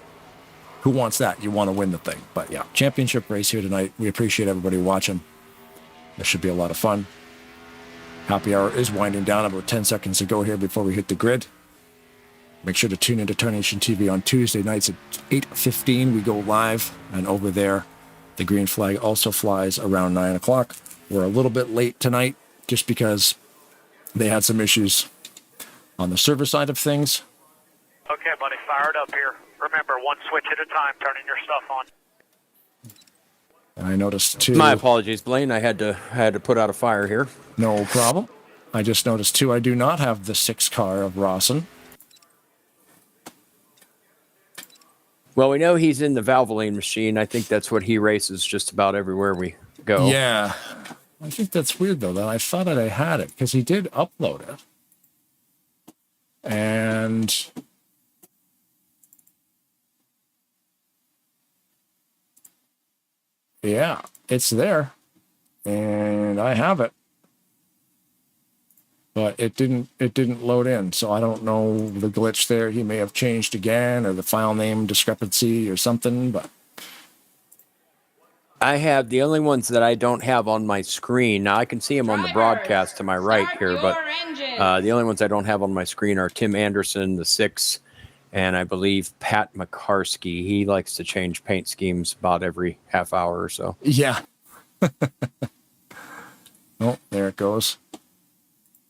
who wants that? You want to win the thing. But yeah, championship race here tonight. We appreciate everybody watching. This should be a lot of fun. Happy hour is winding down. About 10 seconds to go here before we hit the grid. Make sure to tune into Tarnation TV on Tuesday nights at 8:15. We go live, and over there, the green flag also flies around 9 o'clock. We're a little bit late tonight just because they had some issues on the server side of things. Okay, buddy, fired up here. Remember, one switch at a time, turning your stuff on. And I noticed too... My apologies, Blaine. I had to put out a fire here. No problem. I just noticed too, I do not have the 6 car of Rawson. Well, we know he's in the Valvoline machine. I think that's what he races just about everywhere we go. Yeah. I think that's weird, though, that I thought that I had it, because he did upload it. And... yeah, it's there. And I have it. But it didn't load in, so I don't know the glitch there. He may have changed again, or the file name discrepancy or something, but... I have the only ones that I don't have on my screen. Now, I can see them on the broadcast to my right here, but the only ones I don't have on my screen are Tim Anderson, the 6, and I believe Pat McCarsky. He likes to change paint schemes about every half hour or so. Yeah. Oh, there it goes.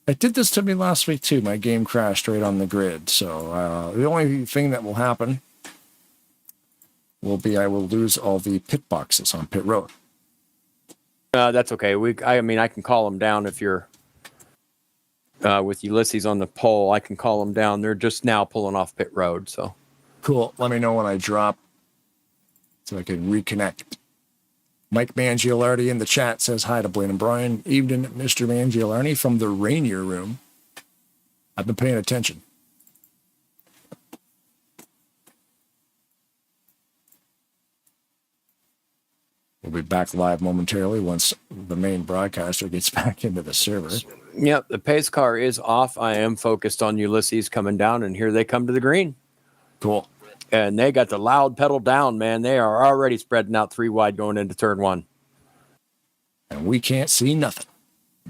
It did this to me last week, too. My game crashed right on the grid. So the only thing that will happen will be I will lose all the pit boxes on pit road. That's okay. I mean, I can call them down if you're with Ulysses on the pole. I can call them down. They're just now pulling off pit road. So cool. Let me know when I drop so I can reconnect. Mike Mangialardi in the chat says hi to Blaine and Brian. Evening, Mr. Mangialardi from the Rainier Room. I've been paying attention. We'll be back live momentarily once the main broadcaster gets back into the server. Yep, the pace car is off. I am focused on Ulysses coming down, and here they come to the green. Cool. And they got the loud pedal down, man. They are already spreading out 3 wide going into turn 1. And we can't see nothing.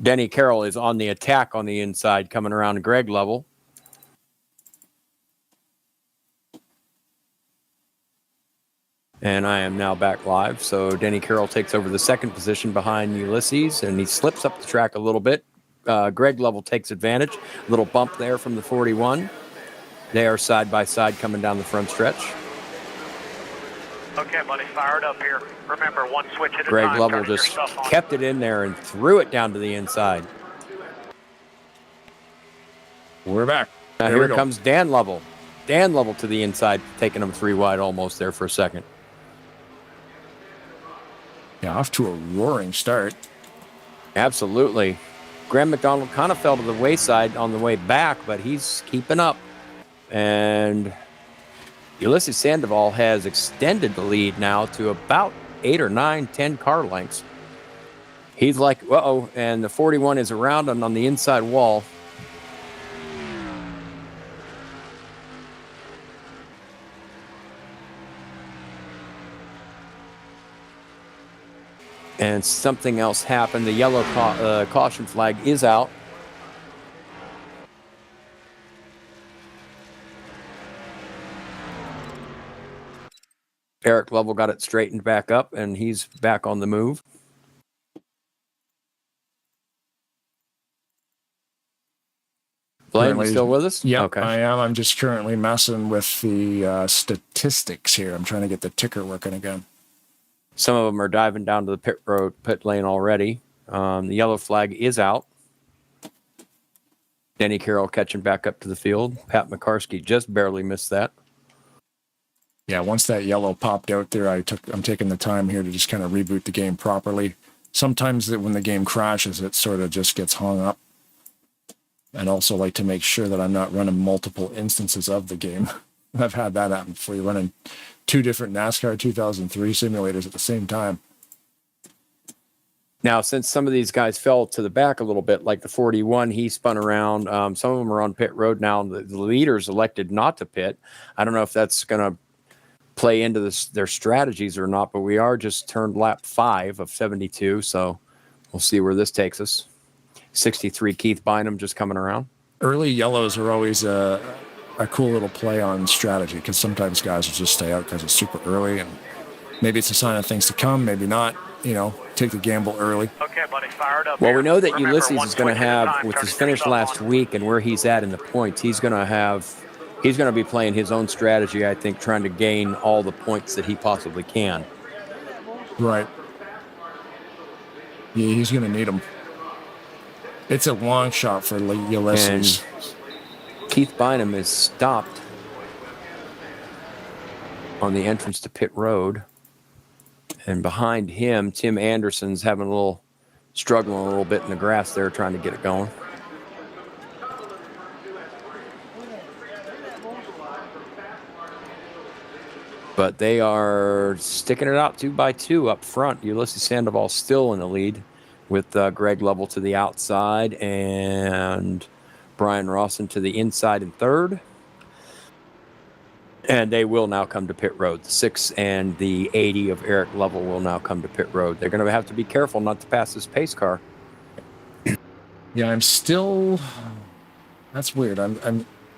Denny Carroll is on the attack on the inside, coming around to Greg level. And I am now back live. So Denny Carroll takes over the 2nd position behind Ulysses, and he slips up the track a little bit. Greg level takes advantage. A little bump there from the 41. They are side by side coming down the front stretch. Okay, buddy, fired up here. Remember, one switch at a Greg time. Lovell turning your just stuff on. kept it in there and threw it down to the inside. We're back. Now There we here go. comes Dan Lovell. Dan Lovell to the inside, taking him 3 wide almost there for a second. Yeah, off to a roaring start. Absolutely. Graham McDonald kind of fell to the wayside on the way back, but he's keeping up. And Ulysses Sandoval has extended the lead now to about 8 or 9, 10 car lengths. He's like, uh-oh, and the 41 is around him on the inside wall. And something else happened. The yellow caution flag is out. Eric Lovell got it straightened back up, and he's back on the move. Blaine, you still with us? Yeah, Okay. I am. I'm just currently messing with the statistics here. I'm trying to get the ticker working again. Some of them are diving down to the pit lane already. The yellow flag is out. Denny Carroll catching back up to the field. Pat McCarskey just barely missed that. Yeah, once that yellow popped out there, I'm taking the time here to just kind of reboot the game properly. Sometimes when the game crashes, it sort of just gets hung up. And also like to make sure that I'm not running multiple instances of the game. I've had that happen before. You're running 2 different NASCAR 2003 simulators at the same time. Now, since some of these guys fell to the back a little bit, like the 41, he spun around. Some of them are on pit road now. The leaders elected not to pit. I don't know if that's going to play into their strategies or not, but we are just turned lap 5 of 72, so we'll see where this takes us. 63 Keith Bynum just coming around. Early yellows are always a cool little play on strategy, because sometimes guys will just stay out because it's super early, and maybe it's a sign of things to come, maybe not. You know, take the gamble early. Okay, buddy, fired up. Well, here. we know that Remember, Ulysses one is going to switch at a have, time, with turning his your finish stuff last on. week and where he's at in the points, he's going to be playing his own strategy, I think, trying to gain all the points that he possibly can. Right. Yeah, he's going to need them. It's a long shot for Ulysses. And Keith Bynum is stopped on the entrance to pit road. And behind him, Tim Anderson's struggling a little bit in the grass there, trying to get it going. But they are sticking it out 2 by 2 up front. Ulysses Sandoval still in the lead with Greg Lovell to the outside and Brian Rawson to the inside in third. And they will now come to pit road. The 6 and the 80 of Eric Lovell will now come to pit road. They're going to have to be careful not to pass this pace car. Yeah, I'm still. That's weird. I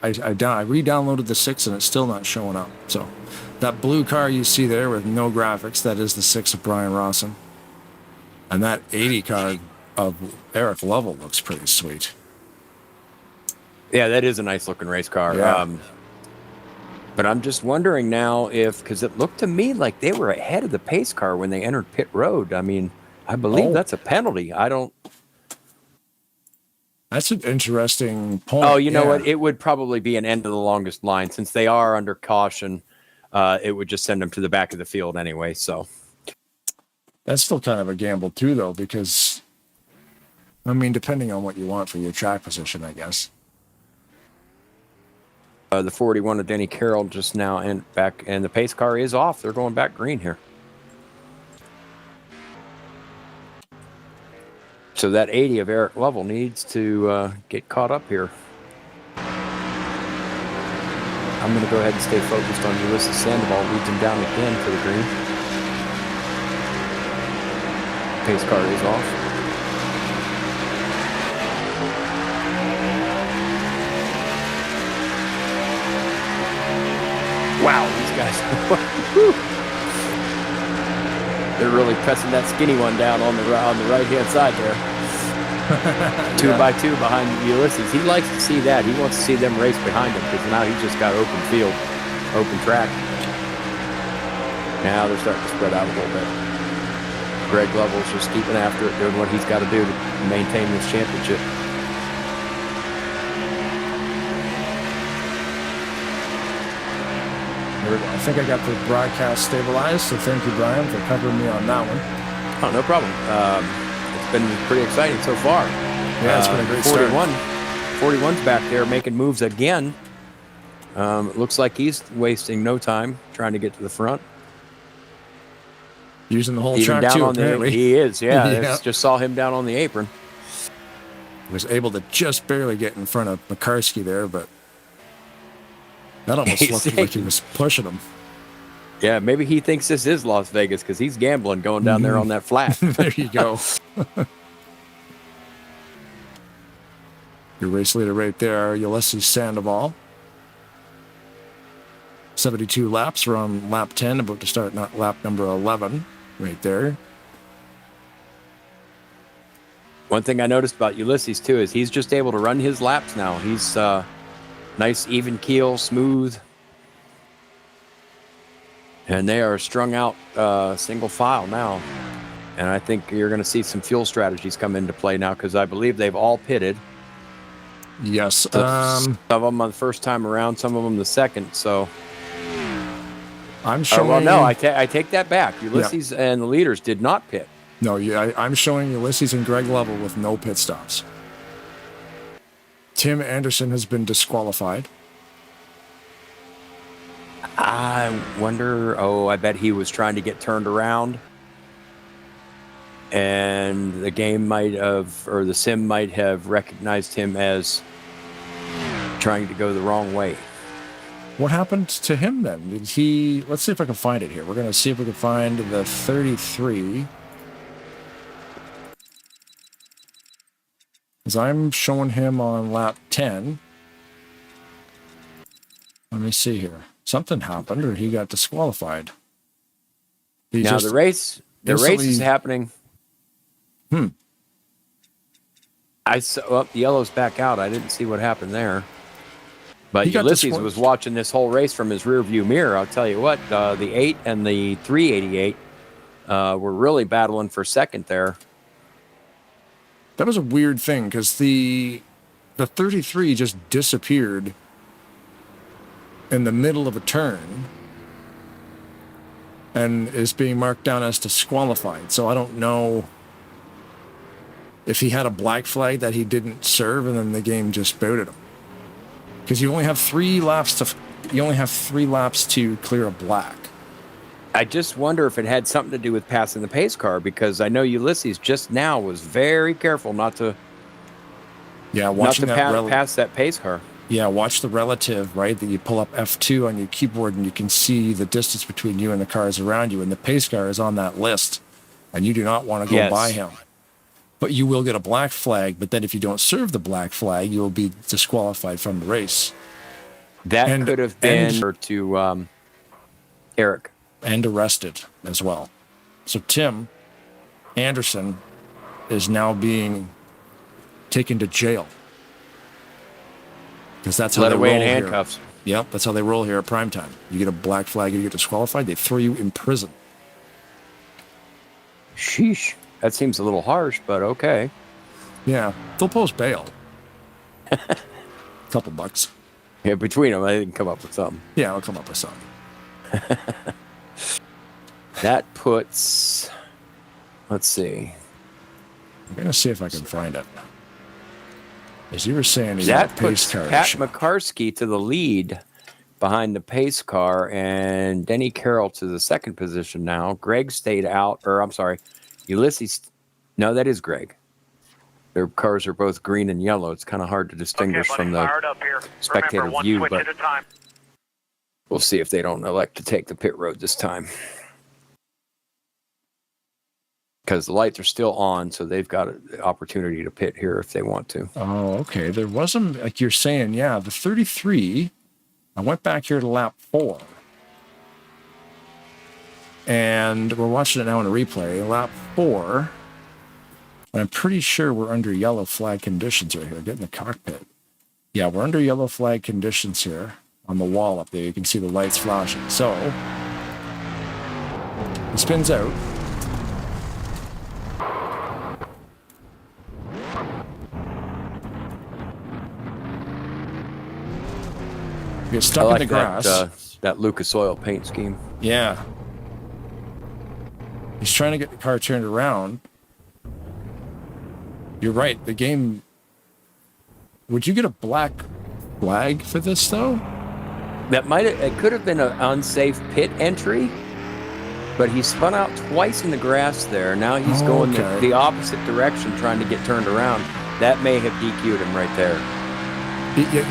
re-downloaded the 6 and it's still not showing up. So that blue car you see there with no graphics, that is the 6 of Brian Rawson. And that 80 car of Eric Lovell looks pretty sweet. Yeah, that is a nice looking race car. Yeah. But I'm just wondering now because it looked to me like they were ahead of the pace car when they entered pit road. I mean, I believe that's a penalty. That's an interesting point. Oh, you know what? It would probably be an end of the longest line. Since they are under caution, it would just send them to the back of the field anyway. So that's still kind of a gamble too, though, because, I mean, depending on what you want for your track position, I guess. The 41 of Denny Carroll just now and back, and the pace car is off. They're going back green here. So that 80 of Eric Lovell needs to get caught up here. I'm going to go ahead and stay focused on Ulysses Sandoval. Leads him down again for the green. Pace car is off. Wow, these guys. They're really pressing that skinny one down on the right-hand side there. 2 by 2 behind Ulysses. He likes to see that. He wants to see them race behind him because now he's just got open field, open track. Now they're starting to spread out a little bit. Greg Lovell's just keeping after it, doing what he's got to do to maintain this championship. There we go. I think I got the broadcast stabilized, so thank you, Brian, for covering me on that one. Oh, no problem. It's been pretty exciting so far. Yeah, it's been a great 41, start. 41's back there making moves again. It looks like he's wasting no time trying to get to the front. Using the whole Even track down too, on apparently. He is, yeah. Yeah. Just saw him down on the apron. Was able to just barely get in front of McCarsky there, but that almost He's looked like he was pushing him. Yeah, maybe he thinks this is Las Vegas because he's gambling going down there on that flat. There you go. Your race leader right there, Ulysses Sandoval. 72 laps. We're on lap 10, about to start lap number 11 right there. One thing I noticed about Ulysses, too, is he's just able to run his laps now. He's nice, even keel, smooth. And they are strung out single file now. And I think you're going to see some fuel strategies come into play now because I believe they've all pitted. Yes. Some of them on the first time around, some of them the second. So I'm showing. well, no, I take that back. Ulysses and the leaders did not pit. No, I'm showing Ulysses and Greg Lovell with no pit stops. Tim Anderson has been disqualified. I wonder. Oh, I bet he was trying to get turned around. And the game might have, or the sim might have recognized him as trying to go the wrong way. What happened to him then? Did he? Let's see if I can find it here. We're going to see if we can find the 33. Because I'm showing him on lap 10. Let me see here. Something happened, or he got disqualified. Now the race is happening. I saw the yellow's back out. I didn't see what happened there. But Ulysses was watching this whole race from his rear view mirror. I'll tell you what, the 8 and the 388 were really battling for second there. That was a weird thing because the 33 just disappeared in the middle of a turn and is being marked down as disqualified. So I don't know if he had a black flag that he didn't serve and then the game just booted him. Because you only have 3 laps to clear a black. I just wonder if it had something to do with passing the pace car, because I know Ulysses just now was very careful not to pass that pace car. Yeah, watch the relative, right? That you pull up F2 on your keyboard and you can see the distance between you and the cars around you. And the pace car is on that list. And you do not want to go by him. But you will get a black flag. But then if you don't serve the black flag, you will be disqualified from the race. That could have been to Eric. And arrested as well. So Tim Anderson is now being taken to jail. Because that's how they roll in here. handcuffs. Yep, that's how they roll here at primetime. You get a black flag, you get disqualified, they throw you in prison. Sheesh. That seems a little harsh, but okay. Yeah, they'll post bail. Couple bucks. Yeah, between them, they can come up with something. Yeah, I'll come up with something. That puts, let's see. I'm going to see if I can find it. As you were saying, that puts Pat McCarsky to the lead behind the pace car and Denny Carroll to the second position now. Greg stayed out, or I'm sorry, Ulysses. No, that is Greg. Their cars are both green and yellow. It's kind of hard to distinguish from the spectator view, but we'll see if they don't elect to take the pit road this time. Because the lights are still on, so they've got an opportunity to pit here if they want to. Oh, okay. There wasn't, like you're saying, yeah, the 33, I went back here to lap 4. And we're watching it now in a replay. Lap 4, and I'm pretty sure we're under yellow flag conditions right here. Get in the cockpit. Yeah, we're under yellow flag conditions here on the wall up there. You can see the lights flashing. So He spins out. He gets stuck in the grass. That Lucas Oil paint scheme. Yeah. He's trying to get the car turned around. You're right. The game. Would you get a black flag for this though? It could have been an unsafe pit entry, but he spun out twice in the grass there. Now he's going the opposite direction, trying to get turned around. That may have DQ'd him right there.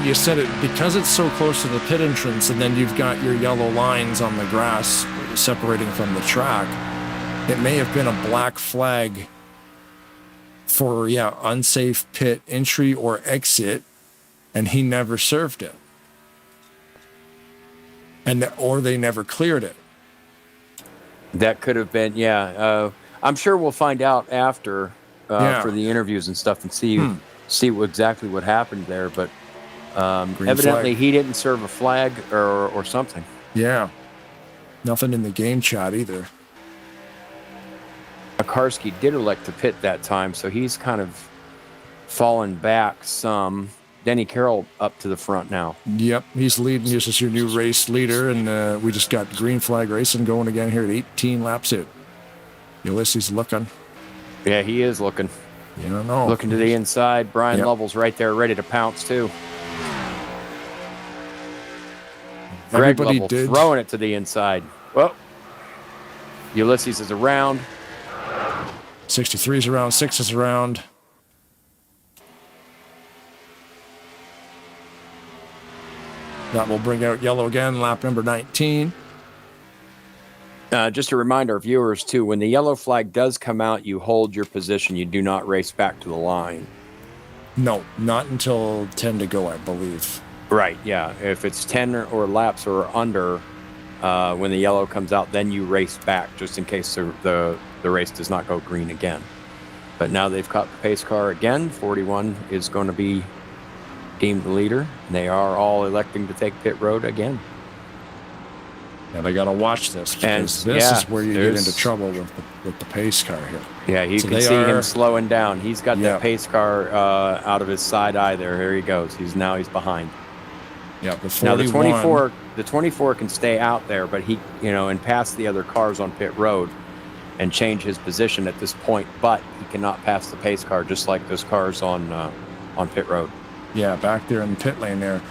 You said it because it's so close to the pit entrance, and then you've got your yellow lines on the grass separating from the track. It may have been a black flag for unsafe pit entry or exit, and he never served it, or they never cleared it. That could have been, I'm sure we'll find out after for the interviews and stuff and see exactly what happened there. But evidently he didn't serve a flag or something. Yeah, nothing in the game chat either. Karski did elect to pit that time, so he's kind of fallen back some. Denny Carroll up to the front now. Yep, he's leading. He's just your new race leader, and we just got green flag racing going again here at 18 laps out. Ulysses looking. Yeah, he is looking. You don't know. Looking to the inside. Brian Lovell's right there, ready to pounce too. Greg Lovell throwing it to the inside. Well, Ulysses is around. 63 is around. 6 is around. That will bring out yellow again, lap number 19. Just a reminder, viewers, too, when the yellow flag does come out, you hold your position. You do not race back to the line. No, not until 10 to go, I believe. Right, yeah. If it's 10 or laps or under, when the yellow comes out, then you race back just in case the race does not go green again. But now they've caught the pace car again. 41 is going to be deemed the leader. They are all electing to take pit road again. Yeah, they got to watch this because this is where you get into trouble with the pace car here. Yeah, you can see him slowing down. He's got the pace car out of his side eye there. Here he goes. He's behind. Yeah, the 41. Now the 24 can stay out there, but he, and pass the other cars on pit road and change his position at this point. But he cannot pass the pace car, just like those cars on pit road. Yeah, back there in the pit lane there.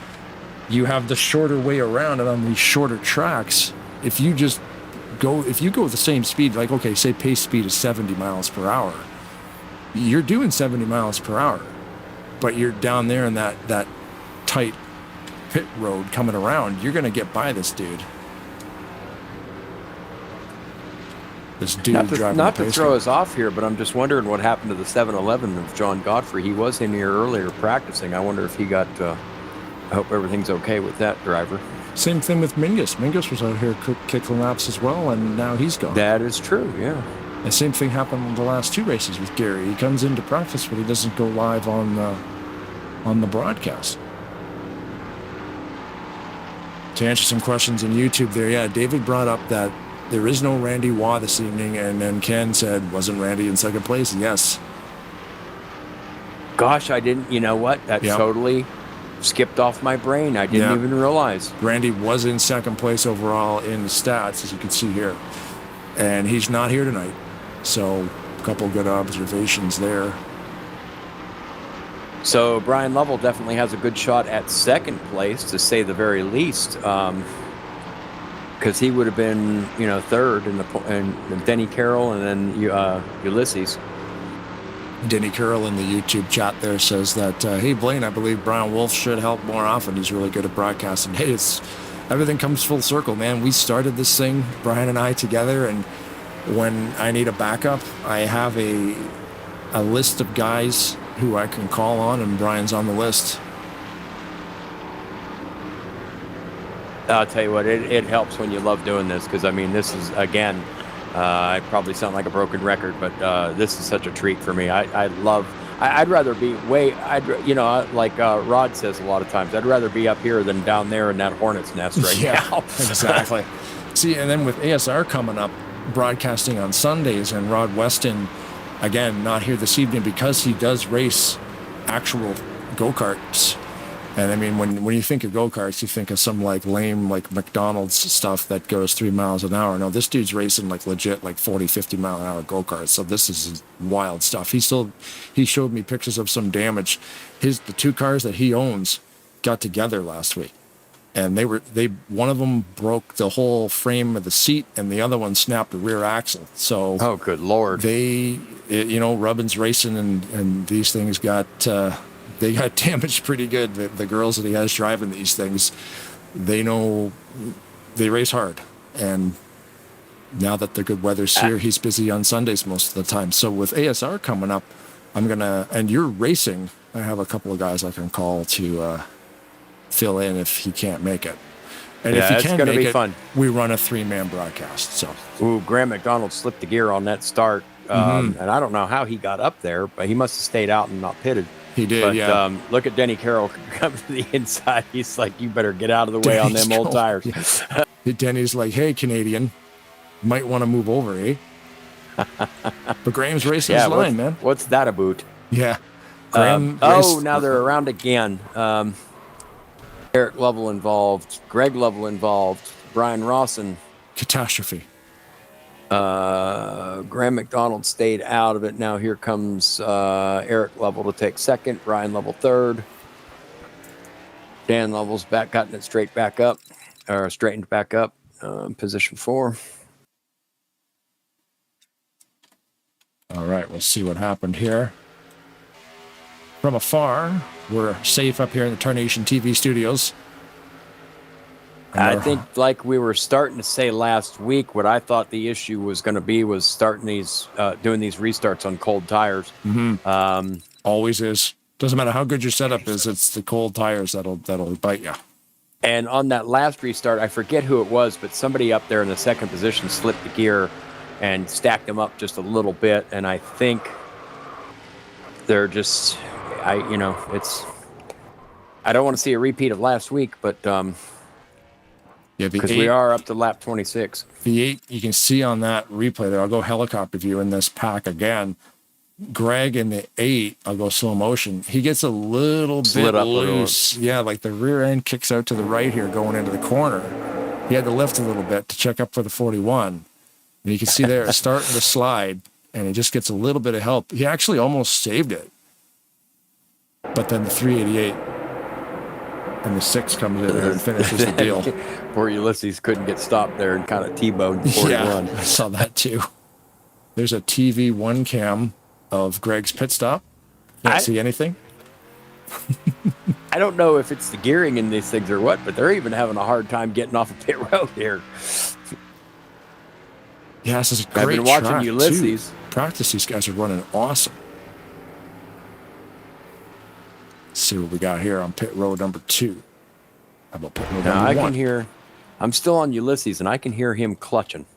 You have the shorter way around, and on these shorter tracks, if you go with the same speed, like, okay, say pace speed is 70 miles per hour, you're doing 70 miles per hour, but you're down there in that tight pit road coming around, you're going to get by this dude. Not to throw us off here, but I'm just wondering what happened to the 7-Eleven of John Godfrey. He was in here earlier practicing. I wonder if he got... I hope everything's okay with that driver. Same thing with Mingus. Mingus was out here kicking laps as well, and now he's gone. That is true, yeah. The same thing happened in the last 2 races with Gary. He comes into practice, but he doesn't go live on the broadcast. To answer some questions on YouTube there, David brought up that there is no Randy Waugh this evening, and then Ken said, wasn't Randy in second place? Yes. Gosh, I didn't, you know what? That totally skipped off my brain. I didn't even realize. Randy was in second place overall in the stats, as you can see here. And he's not here tonight. So, a couple good observations there. So, Brian Lovell definitely has a good shot at second place, to say the very least. Because he would have been, third and Denny Carroll and then Ulysses. Denny Carroll in the YouTube chat there says that, hey, Blaine, I believe Brian Wolf should help more often. He's really good at broadcasting. Hey, everything comes full circle, man. We started this thing, Brian and I, together, and when I need a backup, I have a list of guys who I can call on, and Brian's on the list. I'll tell you what, it helps when you love doing this, because, this is, again... I probably sound like a broken record, but this is such a treat for me. I'd rather be like Rod says a lot of times, I'd rather be up here than down there in that hornet's nest right now. Exactly. See, and then with ASR coming up, broadcasting on Sundays, and Rod Weston, again, not here this evening because he does race actual go-karts. And I mean, when you think of go-karts, you think of some like lame, like McDonald's stuff that goes 3 miles an hour. No, this dude's racing like legit, like 40, 50 mile an hour go-karts. So this is wild stuff. He showed me pictures of some damage. The 2 cars that he owns got together last week, and one of them broke the whole frame of the seat, and the other one snapped the rear axle. So, oh, good Lord. Rubbin's racing, and these things they got damaged pretty good. The girls that he has driving these things, they know they race hard. And now that the good weather's here, he's busy on Sundays most of the time. So with ASR coming up, and you're racing, I have a couple of guys I can call to fill in if he can't make it. And if he can make it, fun. We run a 3-man broadcast. So, Graham McDonald slipped the gear on that start. And I don't know how he got up there, but he must have stayed out and not pitted. He did, yeah. Look at Denny Carroll come to the inside. He's like, you better get out of the way on them old tires. Denny's like, hey, Canadian, might want to move over, eh? But Graham's racing his line, man. What's that about? Yeah. Now they're around again. Eric Lovell involved, Greg Lovell involved, Brian Rawson. Catastrophe. Graham McDonald stayed out of it. Now here comes Eric Lovell to take second, Brian Lovell third. Dan Lovell's gotten it straightened back up, position 4. All right, we'll see what happened here. From afar, we're safe up here in the Tarnation TV studios. I think, like we were starting to say last week, what I thought the issue was going to be was starting doing these restarts on cold tires. Always is. Doesn't matter how good your setup is, it's the cold tires that'll bite you. And on that last restart, I forget who it was, but somebody up there in the second position slipped the gear and stacked them up just a little bit. And I think they're just, I don't want to see a repeat of last week, but because we are up to lap 26. The 8, you can see on that replay there. I'll go helicopter view in this pack again. Greg in the 8, I'll go slow motion. He gets a little bit loose. Yeah, like the rear end kicks out to the right here going into the corner. He had to lift a little bit to check up for the 41. And you can see there it's starting to slide, and he just gets a little bit of help. He actually almost saved it. But then the 388 and the 6 comes in there and finishes the deal. Poor Ulysses couldn't get stopped there and kind of T-boned 41. Yeah, I saw that too. There's a TV 1 cam of Greg's pit stop. Can't see anything. I don't know if it's the gearing in these things or what, but they're even having a hard time getting off of pit road here. Yeah, this is a great I've been watching Ulysses. Too. Practice, these guys are running awesome. Let's see what we got here on pit road number 2. How about pit road number 1? I can hear, I'm still on Ulysses, and I can hear him clutching.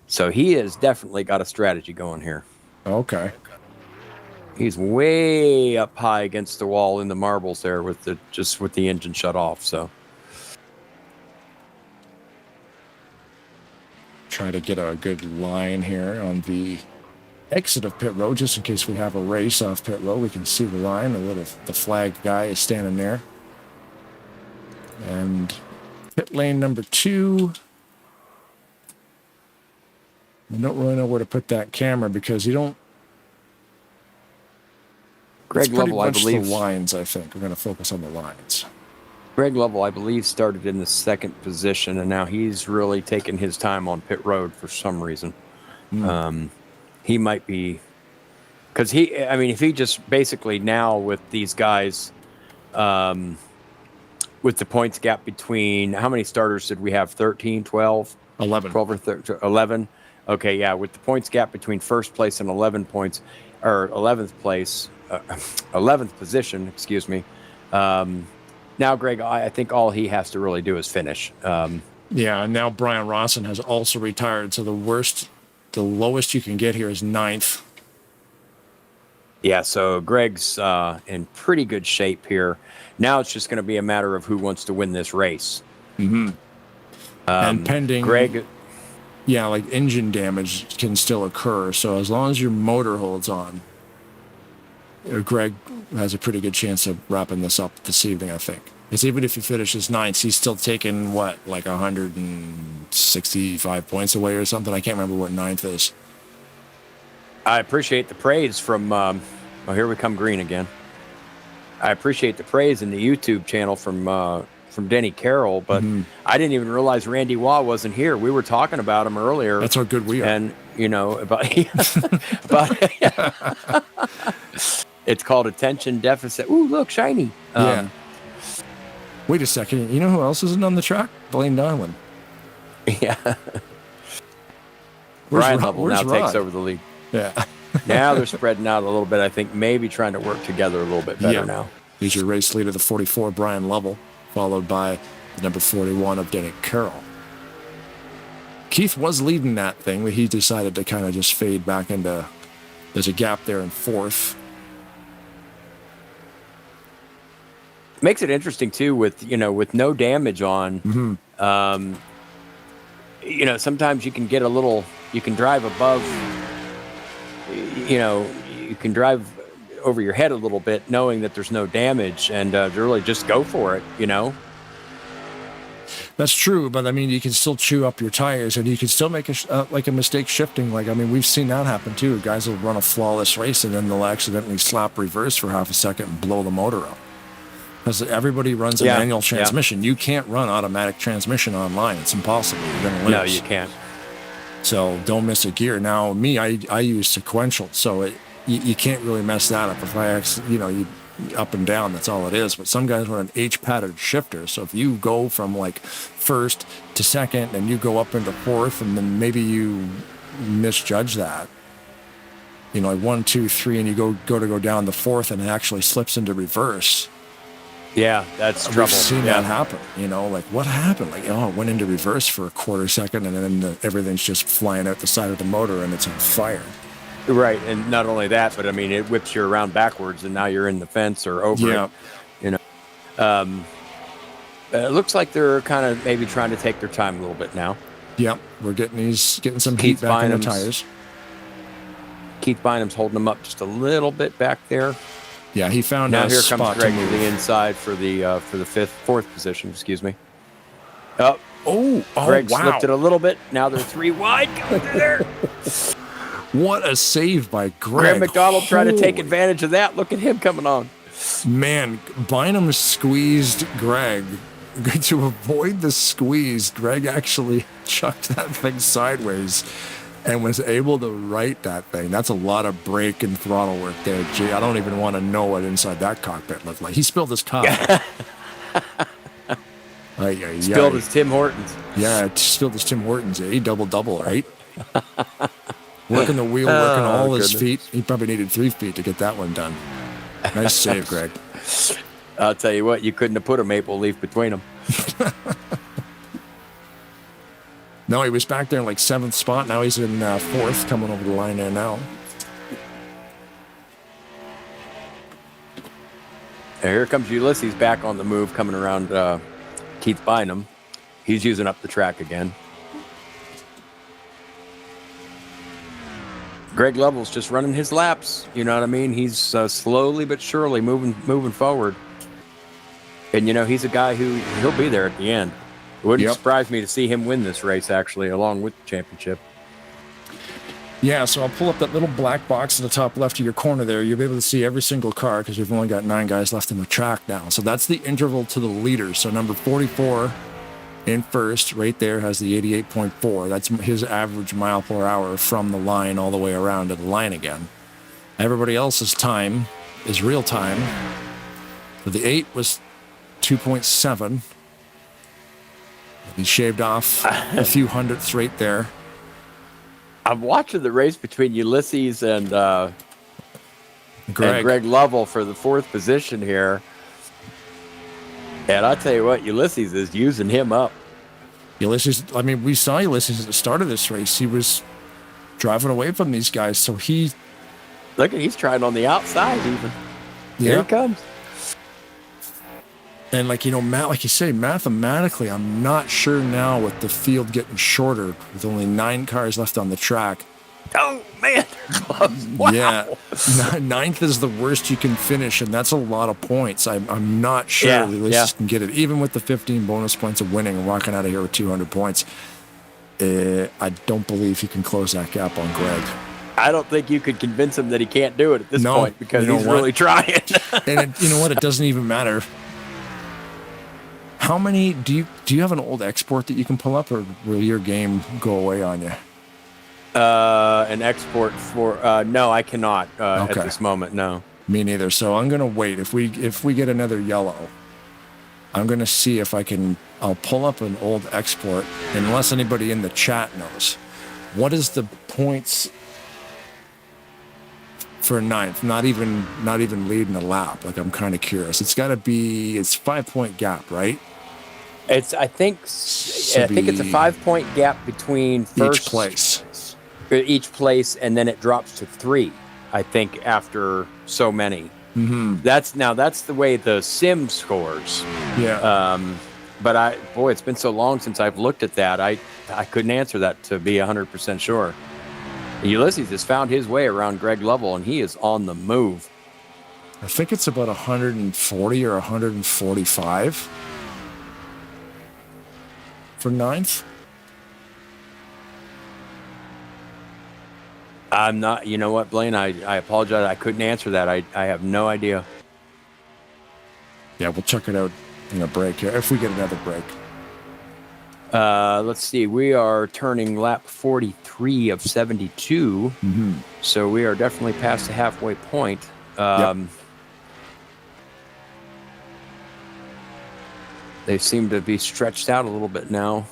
So he has definitely got a strategy going here. Okay. He's way up high against the wall in the marbles there with the engine shut off. So try to get a good line here on the exit of pit road, just in case we have a race off pit road. We can see the line. The flag guy is standing there. And pit lane number 2. I don't really know where to put that camera because you don't. Greg Lovell, I believe. The lines, I think. We're going to focus on the lines. Greg Lovell, I believe, started in the second position, and now he's really taking his time on pit road for some reason. He might be, because if he just basically now with these guys, with the points gap between, how many starters did we have? 13, 12? 11. 12 or 13, 11? Okay, yeah, with the points gap between first place and 11th place, 11th position, excuse me. Now, Greg, I think all he has to really do is finish. Yeah, and now Brian Rawson has also retired, so the lowest you can get here is 9th. Yeah, so Greg's in pretty good shape here. Now it's just going to be a matter of who wants to win this race. And pending Greg. Yeah, like engine damage can still occur. So as long as your motor holds on, Greg has a pretty good chance of wrapping this up this evening, I think. Because even if he finishes ninth, he's still taking, what, like 165 points away or something? I can't remember what ninth is. I appreciate the praise from, oh, here we come green again. I appreciate the praise in the YouTube channel from Denny Carroll, but I didn't even realize Randy Waugh wasn't here. We were talking about him earlier. That's how good we are. And, you know, about it's called attention deficit. Ooh, look, shiny. Yeah. Wait a second. You know who else isn't on the track? Blaine Donlin. Yeah. Brian Lovell now takes over the lead. Yeah. Now they're spreading out a little bit. I think maybe trying to work together a little bit better now. He's your race leader, the 44, Brian Lovell, followed by the number 41 of Denny Carroll. Keith was leading that thing, but he decided to kind of just fade back into. There's a gap there in fourth. Makes it interesting too with no damage on. Sometimes you can get a little. You can drive above. You can drive over your head a little bit, knowing that there's no damage, and really just go for it. That's true, but I mean, you can still chew up your tires, and you can still make a mistake shifting. Like, I mean, we've seen that happen too. Guys will run a flawless race, and then they'll accidentally slap reverse for half a second and blow the motor up. Because everybody runs a manual transmission. You can't run automatic transmission online. It's impossible. You're going to lose. No, you can't. So don't miss a gear. Now, me, I use sequential, so you can't really mess that up. If I you up and down, that's all it is. But some guys run an H-pattern shifter. So if you go from like first to second and you go up into fourth, and then maybe you misjudge that, like 1, 2, 3, and you go down the fourth and it actually slips into reverse. Yeah, that's trouble. We've seen that happen. Like what happened? Like, it went into reverse for a quarter second, and then everything's just flying out the side of the motor, and it's on fire. Right, and not only that, but I mean, it whips you around backwards, and now you're in the fence or over it. It looks like they're kind of maybe trying to take their time a little bit now. Yep, we're getting some heat back in the tires. Keith Bynum's holding them up just a little bit back there. Yeah, he found now a here spot comes Greg to to move. the inside for the fourth position. Excuse me. Greg slipped it a little bit. Now they're 3 wide going through there. What a save by Greg. Graham McDonald trying to take advantage of that. Look at him coming on. Man, Bynum squeezed Greg. To avoid the squeeze, Greg actually chucked that thing sideways and was able to right that thing. That's a lot of brake and throttle work there. Gee, I don't even want to know what inside that cockpit looked like. He spilled his coffee. Spilled his Tim Hortons. Yeah, spilled his Tim Hortons. He double, right? Working the wheel, working all his feet. He probably needed 3 feet to get that one done. Nice save, Greg. I'll tell you what, you couldn't have put a maple leaf between them. No, he was back there in like 7th spot. Now he's in 4th, coming over the line there now. And here comes Ulysses back on the move, coming around Keith Bynum. He's using up the track again. Greg Lovell's just running his laps. You know what I mean? He's slowly but surely moving forward. And, he's a guy he'll be there at the end. It wouldn't surprise me to see him win this race, actually, along with the championship. Yeah, so I'll pull up that little black box in the top left of your corner there. You'll be able to see every single car because we've only got 9 guys left in the track now. So that's the interval to the leaders. So number 44 in first, right there, has the 88.4. That's his average mile per hour from the line all the way around to the line again. Everybody else's time is real time. So the 8 was 2.7. He shaved off a few hundredths right there. I'm watching the race between Ulysses and Greg Lovell for the 4th position here. And I'll tell you what, Ulysses is using him up. Ulysses, I mean, we saw Ulysses at the start of this race. He was driving away from these guys, so he... Look, he's trying on the outside even. Here he comes. And like like you say, mathematically, I'm not sure now with the field getting shorter, with only 9 cars left on the track. Oh man, they're close. Wow. Yeah, 9th is the worst you can finish, and that's a lot of points. I'm not sure the Ulysses can get it, even with the 15 bonus points of winning and walking out of here with 200 points. I don't believe he can close that gap on Greg. I don't think you could convince him that he can't do it at this point because he's really trying. And you know what? It doesn't even matter. How many do you have an old export that you can pull up, or will your game go away on you? An export for no, I cannot at this moment. No, me neither. So I'm gonna wait. If we get another yellow, I'm gonna see if I'll pull up an old export, unless anybody in the chat knows. What is the points for 9th? Not even leading a lap. Like, I'm kind of curious. It's 5-point gap, right? I think it's a 5-point gap between each place, and then it drops to 3. I think after so many. Mm-hmm. That's the way the sim scores. Yeah. But it's been so long since I've looked at that. I couldn't answer that to be 100% sure. Ulysses has found his way around Greg Lovell, and he is on the move. I think it's about 140 or 145 for 9th. I'm not. You know what, Blaine? I apologize. I couldn't answer that. I have no idea. Yeah, we'll check it out in a break here, if we get another break. Let's see. We are turning lap 43 of 72. Mm-hmm. So we are definitely past the halfway point. They seem to be stretched out a little bit now.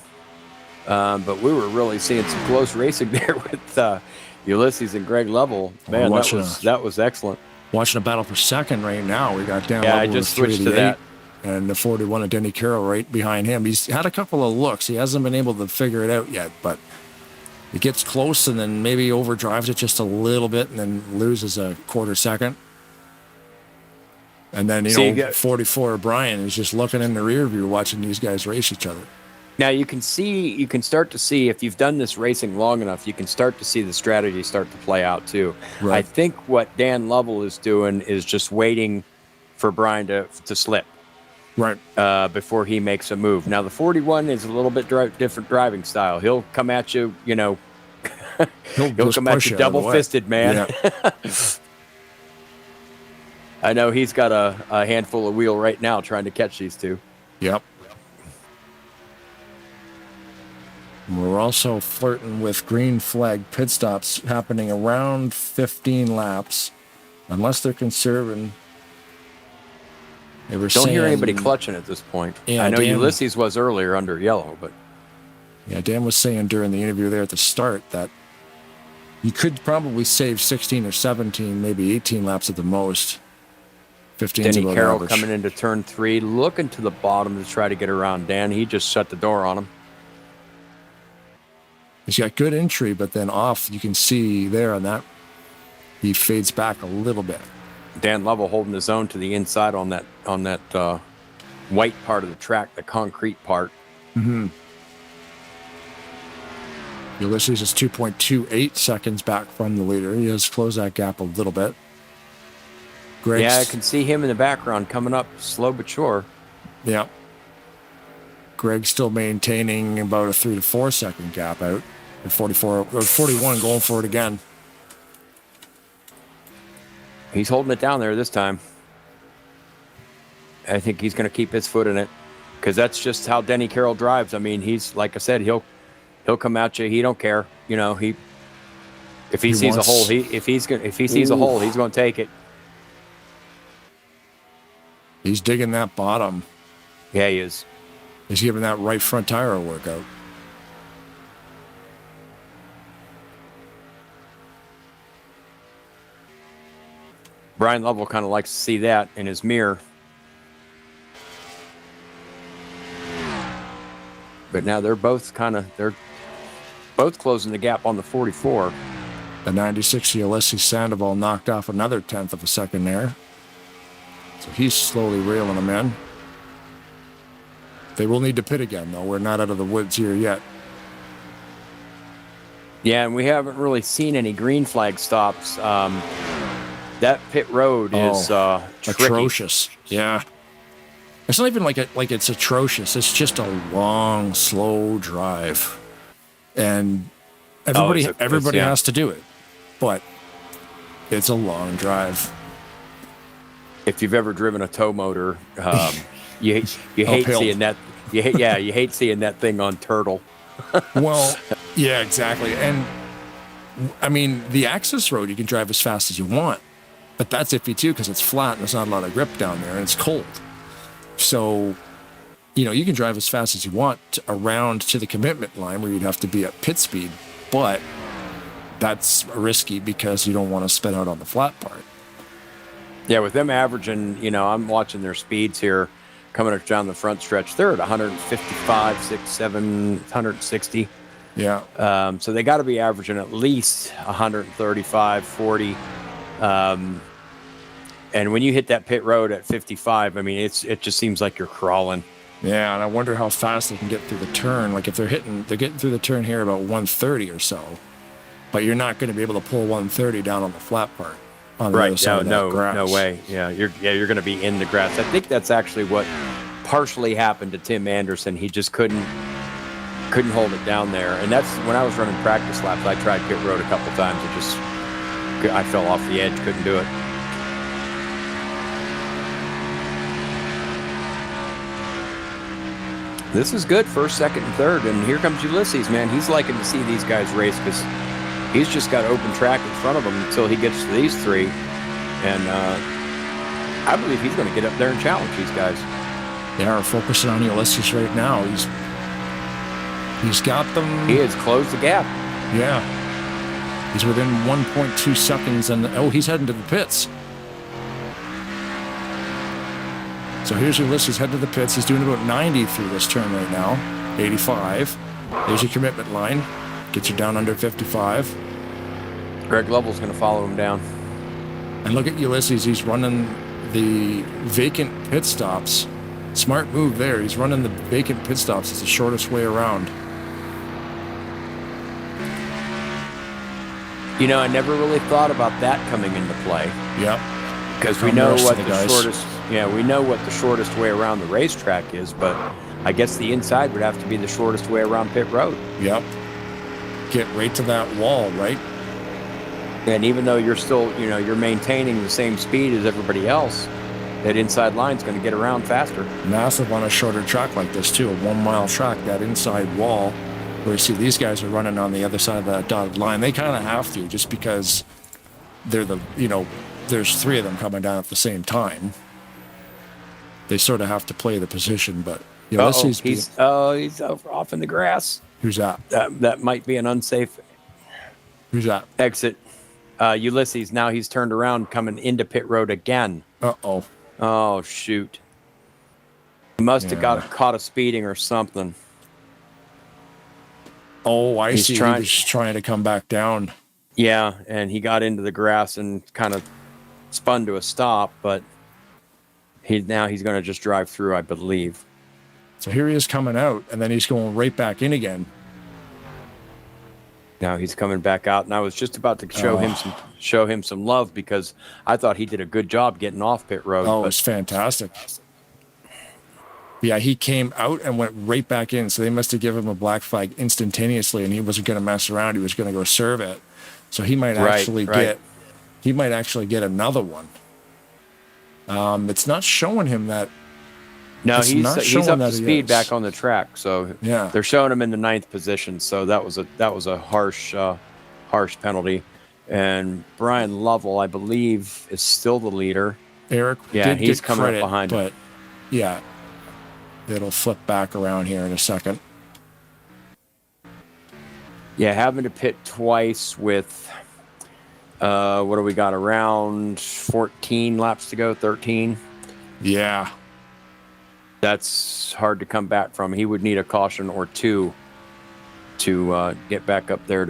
But we were really seeing some close racing there with Ulysses and Greg Lovell. Man, that was excellent. Watching a battle for second right now. We got Dan Yeah, Lovell I just with switched to 388, that. and the 41 of Denny Carroll right behind him. He's had a couple of looks. He hasn't been able to figure it out yet, but it gets close and then maybe overdrives it just a little bit and then loses a quarter second. And then, 44 Brian is just looking in the rear view watching these guys race each other. Now you can start to see, if you've done this racing long enough, you can start to see the strategy start to play out too. Right. I think what Dan Lovell is doing is just waiting for Brian to slip. Right. Before he makes a move. Now the 41 is a little bit different driving style. He'll come at you, he'll come at you double-fisted, man. Yeah. I know he's got a handful of wheel right now trying to catch these two. Yep. We're also flirting with green flag pit stops happening around 15 laps, unless they're conserving. Don't hear anybody clutching at this point. Yeah, I know Dan, Ulysses was earlier under yellow, but yeah, Dan was saying during the interview there at the start that you could probably save 16 or 17, maybe 18 laps at the most. 15 Denny Carroll coming into turn 3, looking to the bottom to try to get around Dan. He just shut the door on him. He's got good entry, but then off, you can see there on that, he fades back a little bit. Dan Lovell holding his own to the inside on that white part of the track, the concrete part. Mm-hmm. Ulysses is 2.28 seconds back from the leader. He has closed that gap a little bit. Yeah, I can see him in the background coming up slow but sure. Yeah. Greg's still maintaining about a 3 to 4 second gap out. At 44 or 41 going for it again. He's holding it down there this time. I think he's going to keep his foot in it because that's just how Denny Carroll drives. I mean, he's, like I said, he'll come at you. He don't care. If he sees a hole, if he sees a hole, he's going to take it. He's digging that bottom. Yeah, he is. He's giving that right front tire a workout. Brian Lovell kind of likes to see that in his mirror. But now they're both closing the gap on the 44. The 96 Ulysses Sandoval knocked off another 10th of a second there. So he's slowly reeling them in. They will need to pit again, though. We're not out of the woods here yet. Yeah, and we haven't really seen any green flag stops. That pit road is tricky. Atrocious. Yeah. It's not even like it's atrocious. It's just a long, slow drive. And everybody has to do it. But it's a long drive. If you've ever driven a tow motor, you hate seeing that. You hate seeing that thing on turtle. Well, yeah, exactly. And I mean, the access road you can drive as fast as you want, but that's iffy too because it's flat and there's not a lot of grip down there and it's cold. So, you can drive as fast as you want around to the commitment line where you'd have to be at pit speed, but that's risky because you don't want to spin out on the flat part. Yeah, with them averaging, I'm watching their speeds here coming down the front stretch. They're at 155, 6, 7, 160. Yeah. So they got to be averaging at least 135, 40. And when you hit that pit road at 55, I mean, it just seems like you're crawling. Yeah, and I wonder how fast they can get through the turn. Like if they're getting through the turn here about 130 or so, but you're not going to be able to pull 130 down on the flat part. On the other side of that grass. No way. Yeah, you're going to be in the grass. I think that's actually what partially happened to Tim Anderson. He just couldn't hold it down there. And that's when I was running practice laps. I tried pit road a couple times. I fell off the edge. Couldn't do it. This is good. First, second, and third. And here comes Ulysses, man. He's liking to see these guys race because he's just got open track in front of him until he gets to these three. And I believe he's going to get up there and challenge these guys. They are focusing on Ulysses right now. He's got them. He has closed the gap. Yeah. He's within 1.2 seconds. And he's heading to the pits. So here's Ulysses heading to the pits. He's doing about 90 through this turn right now. 85. There's your commitment line. Gets you down under 55. Greg Lovell's going to follow him down. And look at Ulysses. He's running the vacant pit stops. Smart move there. He's running the vacant pit stops. It's the shortest way around. I never really thought about that coming into play. Yep. Because we know what the shortest. Yeah, we know what the shortest way around the racetrack is, but I guess the inside would have to be the shortest way around pit road. Yep. Get right to that wall, right? And even though you're still, you're maintaining the same speed as everybody else, that inside line's going to get around faster. Massive on a shorter track like this, too. A 1 mile track, that inside wall, where you see these guys are running on the other side of that dotted line. They kind of have to, just because they're there's three of them coming down at the same time. They sort of have to play the position, but he's off in the grass. Who's that? That might be an unsafe. Who's that? Exit. Ulysses. Now he's turned around, coming into pit road again. Uh-oh. Oh shoot. He must have got caught a speeding or something. Oh, I see. He was trying to come back down. Yeah, and he got into the grass and kind of spun to a stop, but he's going to just drive through, I believe. So here he is coming out, and then he's going right back in again. Now he's coming back out, and I was just about to show him some love because I thought he did a good job getting off pit road. Oh, it was fantastic. Yeah, he came out and went right back in, so they must have given him a black flag instantaneously, and he wasn't going to mess around. He was going to go serve it. So he might actually get another one. It's not showing him that. No, he's up to speed back on the track. So yeah, they're showing him in the 9th position. So that was a harsh penalty. And Brian Lovell, I believe, is still the leader. Eric, he's coming up behind him. But yeah, it'll flip back around here in a second. Yeah, having to pit twice with what do we got? Around 14 laps to go, 13. Yeah. That's hard to come back from. He would need a caution or two to get back up there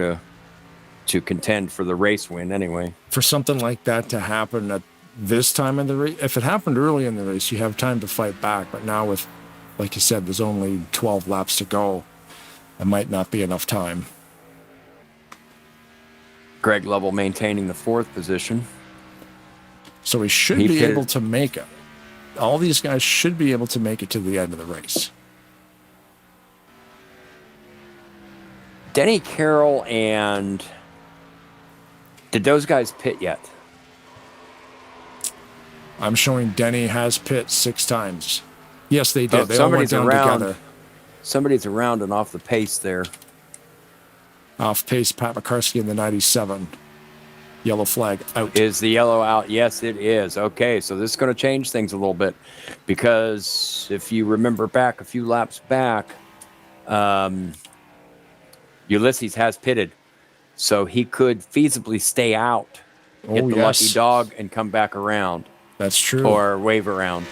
to contend for the race win anyway. For something like that to happen at this time in the race, if it happened early in the race, you have time to fight back. But now with like you said, there's only 12 laps to go. It might not be enough time. Greg Lovell maintaining the 4th position. So he should be able to make it. All these guys should be able to make it to the end of the race. Denny Carroll and... Did those guys pit yet? I'm showing Denny has pit 6 times. Yes, they did. Oh, they all went down together. Somebody's around and off the pace there. Off pace, Pat McCarskey in the 97. Yellow flag out. Is the yellow out? Yes, it is. Okay, so this is going to change things a little bit because if you remember back a few laps back, Ulysses has pitted, so he could feasibly stay out, hit the lucky dog, and come back around. That's true. Or wave around.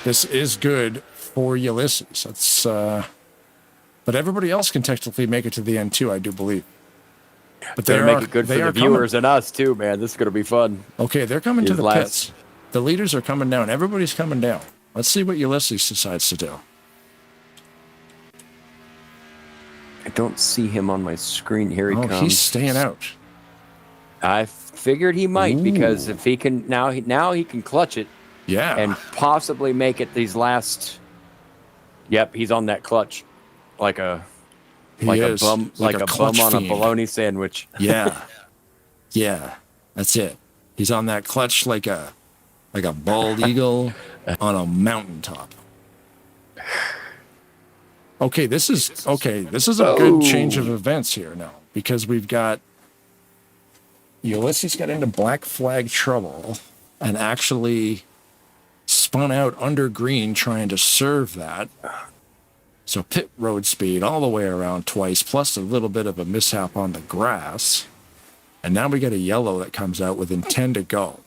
This is good for Ulysses. That's, but everybody else can technically make it to the end too, I do believe. But they're make it good for the viewers and us too, man. This is going to be fun. Okay, they're coming to the pits. The leaders are coming down. Everybody's coming down. Let's see what Ulysses decides to do. I don't see him on my screen. Here he comes. He's staying out. I figured he might because if he can now he can clutch it. Yeah. And possibly make it these last. Yep, he's on that clutch, like a bum on a bologna sandwich. Yeah, yeah, that's it. He's on that clutch like a bald eagle on a mountaintop. Okay, this is a good change of events here now because we've got Ulysses got into black flag trouble and actually spun out under green trying to serve that. So pit road speed all the way around twice, plus a little bit of a mishap on the grass. And now we get a yellow that comes out within 10 to go.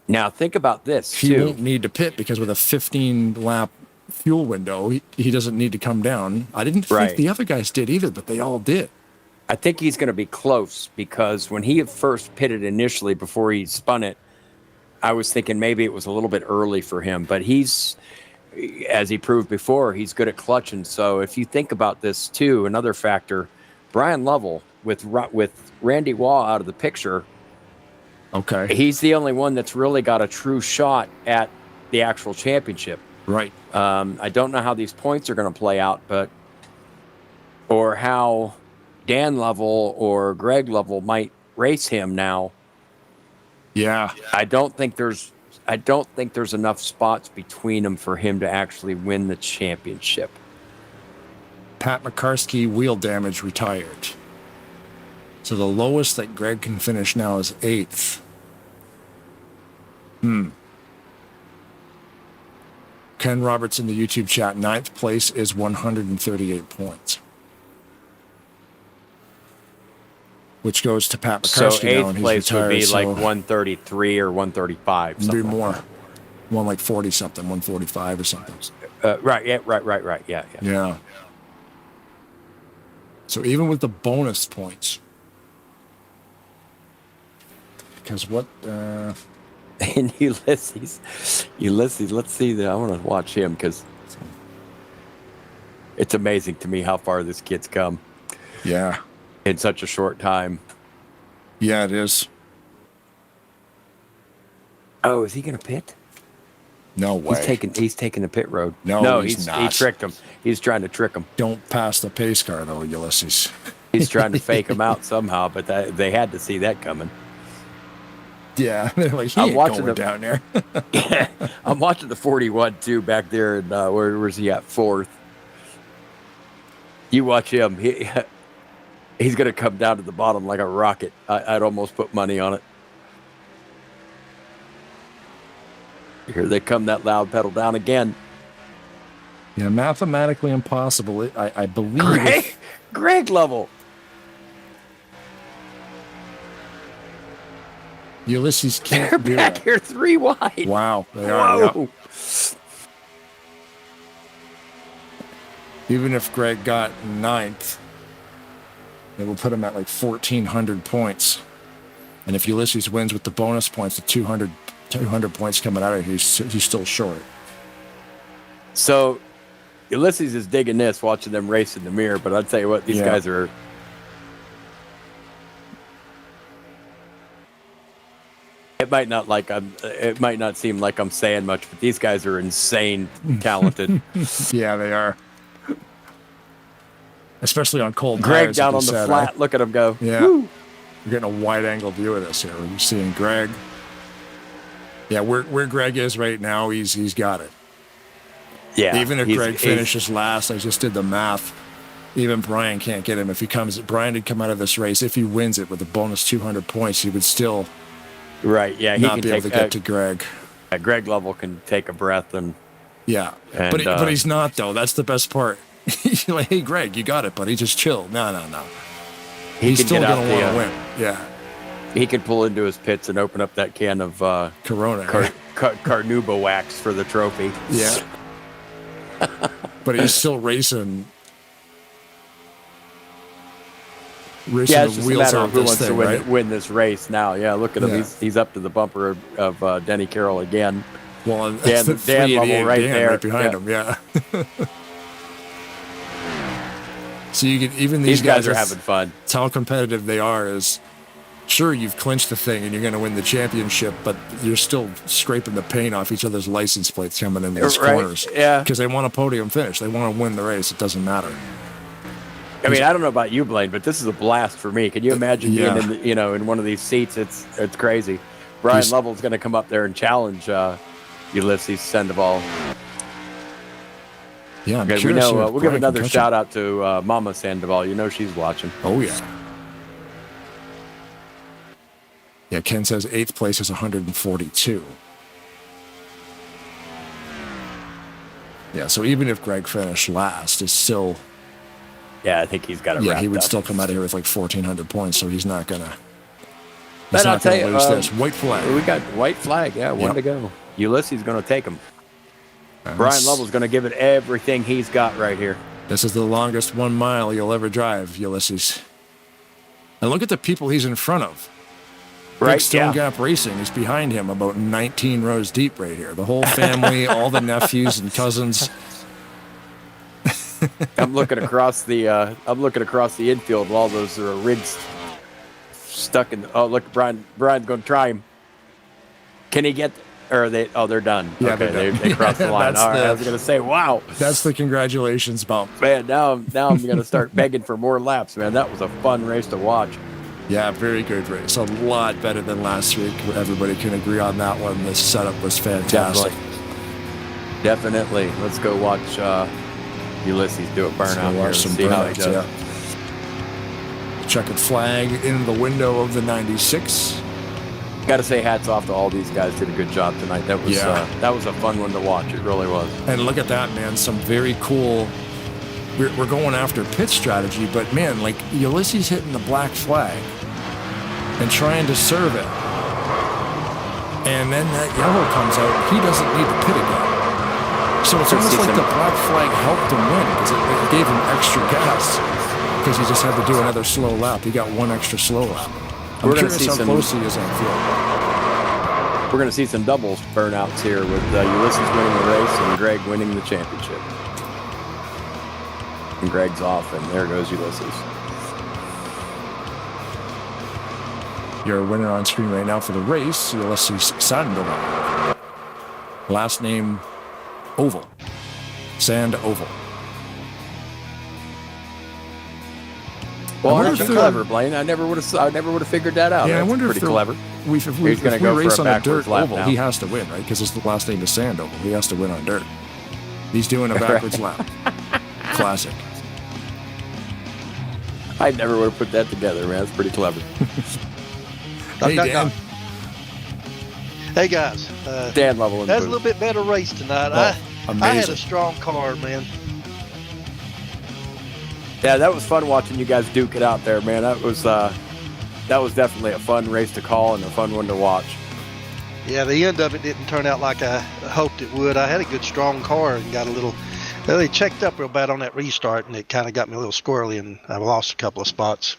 Now think about this, He won't need to pit because with a 15-lap fuel window, he doesn't need to come down. I didn't think the other guys did either, but they all did. I think he's going to be close because when he first pitted initially before he spun it, I was thinking maybe it was a little bit early for him. But he's, as he proved before, he's good at clutching. So if you think about this too, another factor, Brian Lovell with Randy Waugh out of the picture, okay, he's the only one that's really got a true shot at the actual championship. Right. I don't know how these points are going to play out, or how Dan Lovell or Greg Lovell might race him now. Yeah. I don't think there's enough spots between them for him to actually win the championship. Pat McCarskey, wheel damage, retired. So the lowest that Greg can finish now is 8th. Ken Roberts in the YouTube chat, 9th place is 138 points. Which goes to Pat McCarskey so now, and 8th he's place retired, would be so like 133 or 135. It'd be more. One like 40-something, 145 or something. Right, yeah. Yeah. So even with the bonus points, because what... And Ulysses, let's see that. I want to watch him because it's amazing to me how far this kid's come. Yeah. In such a short time. Yeah, it is. Oh, is he going to pit? No way. He's taking the pit road. No, he's not. He tricked him. He's trying to trick him. Don't pass the pace car, though, Ulysses. He's trying to fake him out somehow, but they had to see that coming. Yeah, they're like, he ain't going down there. I'm watching the 41 too back there, and where's he at? 4th. You watch him. He's going to come down to the bottom like a rocket. I'd almost put money on it. Here they come, that loud pedal down again. Yeah, mathematically impossible. I believe. Greg Lovell. Ulysses can't They're back here 3 wide. Wow, they are. Yep. Even if Greg got 9th, it will put him at like 1,400 points. And if Ulysses wins with the bonus points, the 200 points coming out of it, he's still short. So Ulysses is digging this, watching them race in the mirror. But I'll tell you what, these guys are. It might not seem like I'm saying much, but these guys are insane talented. Yeah, they are. Especially on cold Greg tires, down on the flat. Look at him go. Yeah. Woo. We're getting a wide angle view of this here. We're seeing Greg. Yeah, where Greg is right now, he's got it. Yeah. Even if Greg finishes last, I just did the math. Even Brian can't get him. If Brian had come out of this race, if he wins it with a bonus 200 points, he would still right. Yeah, he not can be able to get to Greg. Greg Lovell can take a breath and. Yeah, but he's not though. That's the best part. Like, hey, Greg, you got it, buddy. Just chill. No. He's still gonna want to win. Yeah. He could pull into his pits and open up that can of Corona Carnuba wax for the trophy. Yeah. But he's still racing. Yeah, it's just a matter of who wants to right? win this race now. Yeah, look at him. He's up to the bumper of Denny Carroll again. Well, Dan Lovell right there. Right behind him, yeah. So you can, even these guys are having fun. It's how competitive they are is, sure, you've clinched the thing and you're going to win the championship, but you're still scraping the paint off each other's license plates coming in these corners. Yeah. Because they want a podium finish. They want to win the race. It doesn't matter. I mean, I don't know about you, Blaine, but this is a blast for me. Can you imagine being in one of these seats? It's crazy. Brian Lovell's going to come up there and challenge Ulysses Sandoval. Yeah, I'm okay, curious. We'll give another shout out to Mama Sandoval. You know she's watching. Oh yeah. Yeah, Ken says 8th place is 142. Yeah, so even if Greg finished last, it's still. Yeah, I think he's got it. Yeah, he would still come out of here with like 1,400 points, so he's not gonna. But I'll tell you, lose this white flag. We got white flag. Yeah, one to go. Ulysses going to take him. Brian Lovell's going to give it everything he's got right here. This is the longest 1 mile you'll ever drive, Ulysses. And look at the people he's in front of. Big Stone Gap Racing is behind him, about 19 rows deep right here. The whole family, all the nephews and cousins. I'm looking across the infield while those rigs stuck in. Oh, look, Brian's going to try him. Can he get? Or are they? Oh, they're done. Yeah, okay, they crossed the line. All right, I was going to say, wow. That's the congratulations bump. Man, now I'm going to start begging for more laps, man. That was a fun race to watch. Yeah, very good race. A lot better than last week. Everybody can agree on that one. The setup was fantastic. Definitely. Let's go watch Ulysses do a burnout here. See how he does. Checkered flag in the window of the 96. Got to say hats off to all these guys. Did a good job tonight. That was a fun one to watch. It really was. And look at that, man. Some very cool. We're going after pit strategy, but man, like Ulysses hitting the black flag and trying to serve it, and then that yellow comes out. He doesn't need to pit again. So it's almost like the black flag helped him win because it gave him extra gas because he just had to do another slow lap. He got one extra slow lap. I'm curious how close he is on field. We're going to see some doubles burnouts here with Ulysses winning the race and Greg winning the championship. And Greg's off, and there goes Ulysses. Your winner on screen right now for the race, Ulysses Sandoval. Last name Oval. Sand Oval. Well, aren't you clever, Blaine? I never would have figured that out. Yeah, That's I wonder pretty clever. If we race on a dirt oval, he has to win, right? Because his last name is Sand Oval. He has to win on dirt. He's doing a backwards lap. Classic. I never would have put that together, man. That's pretty clever. Hey, Dan. Hey, guys. Dan Lovell. That's a little bit better race tonight. I had a strong car, man. Yeah, that was fun watching you guys duke it out there, man. That was definitely a fun race to call and a fun one to watch. Yeah, the end of it didn't turn out like I hoped it would. I had a good, strong car and got a little. They checked up real bad on that restart, and it kind of got me a little squirrely, and I lost a couple of spots.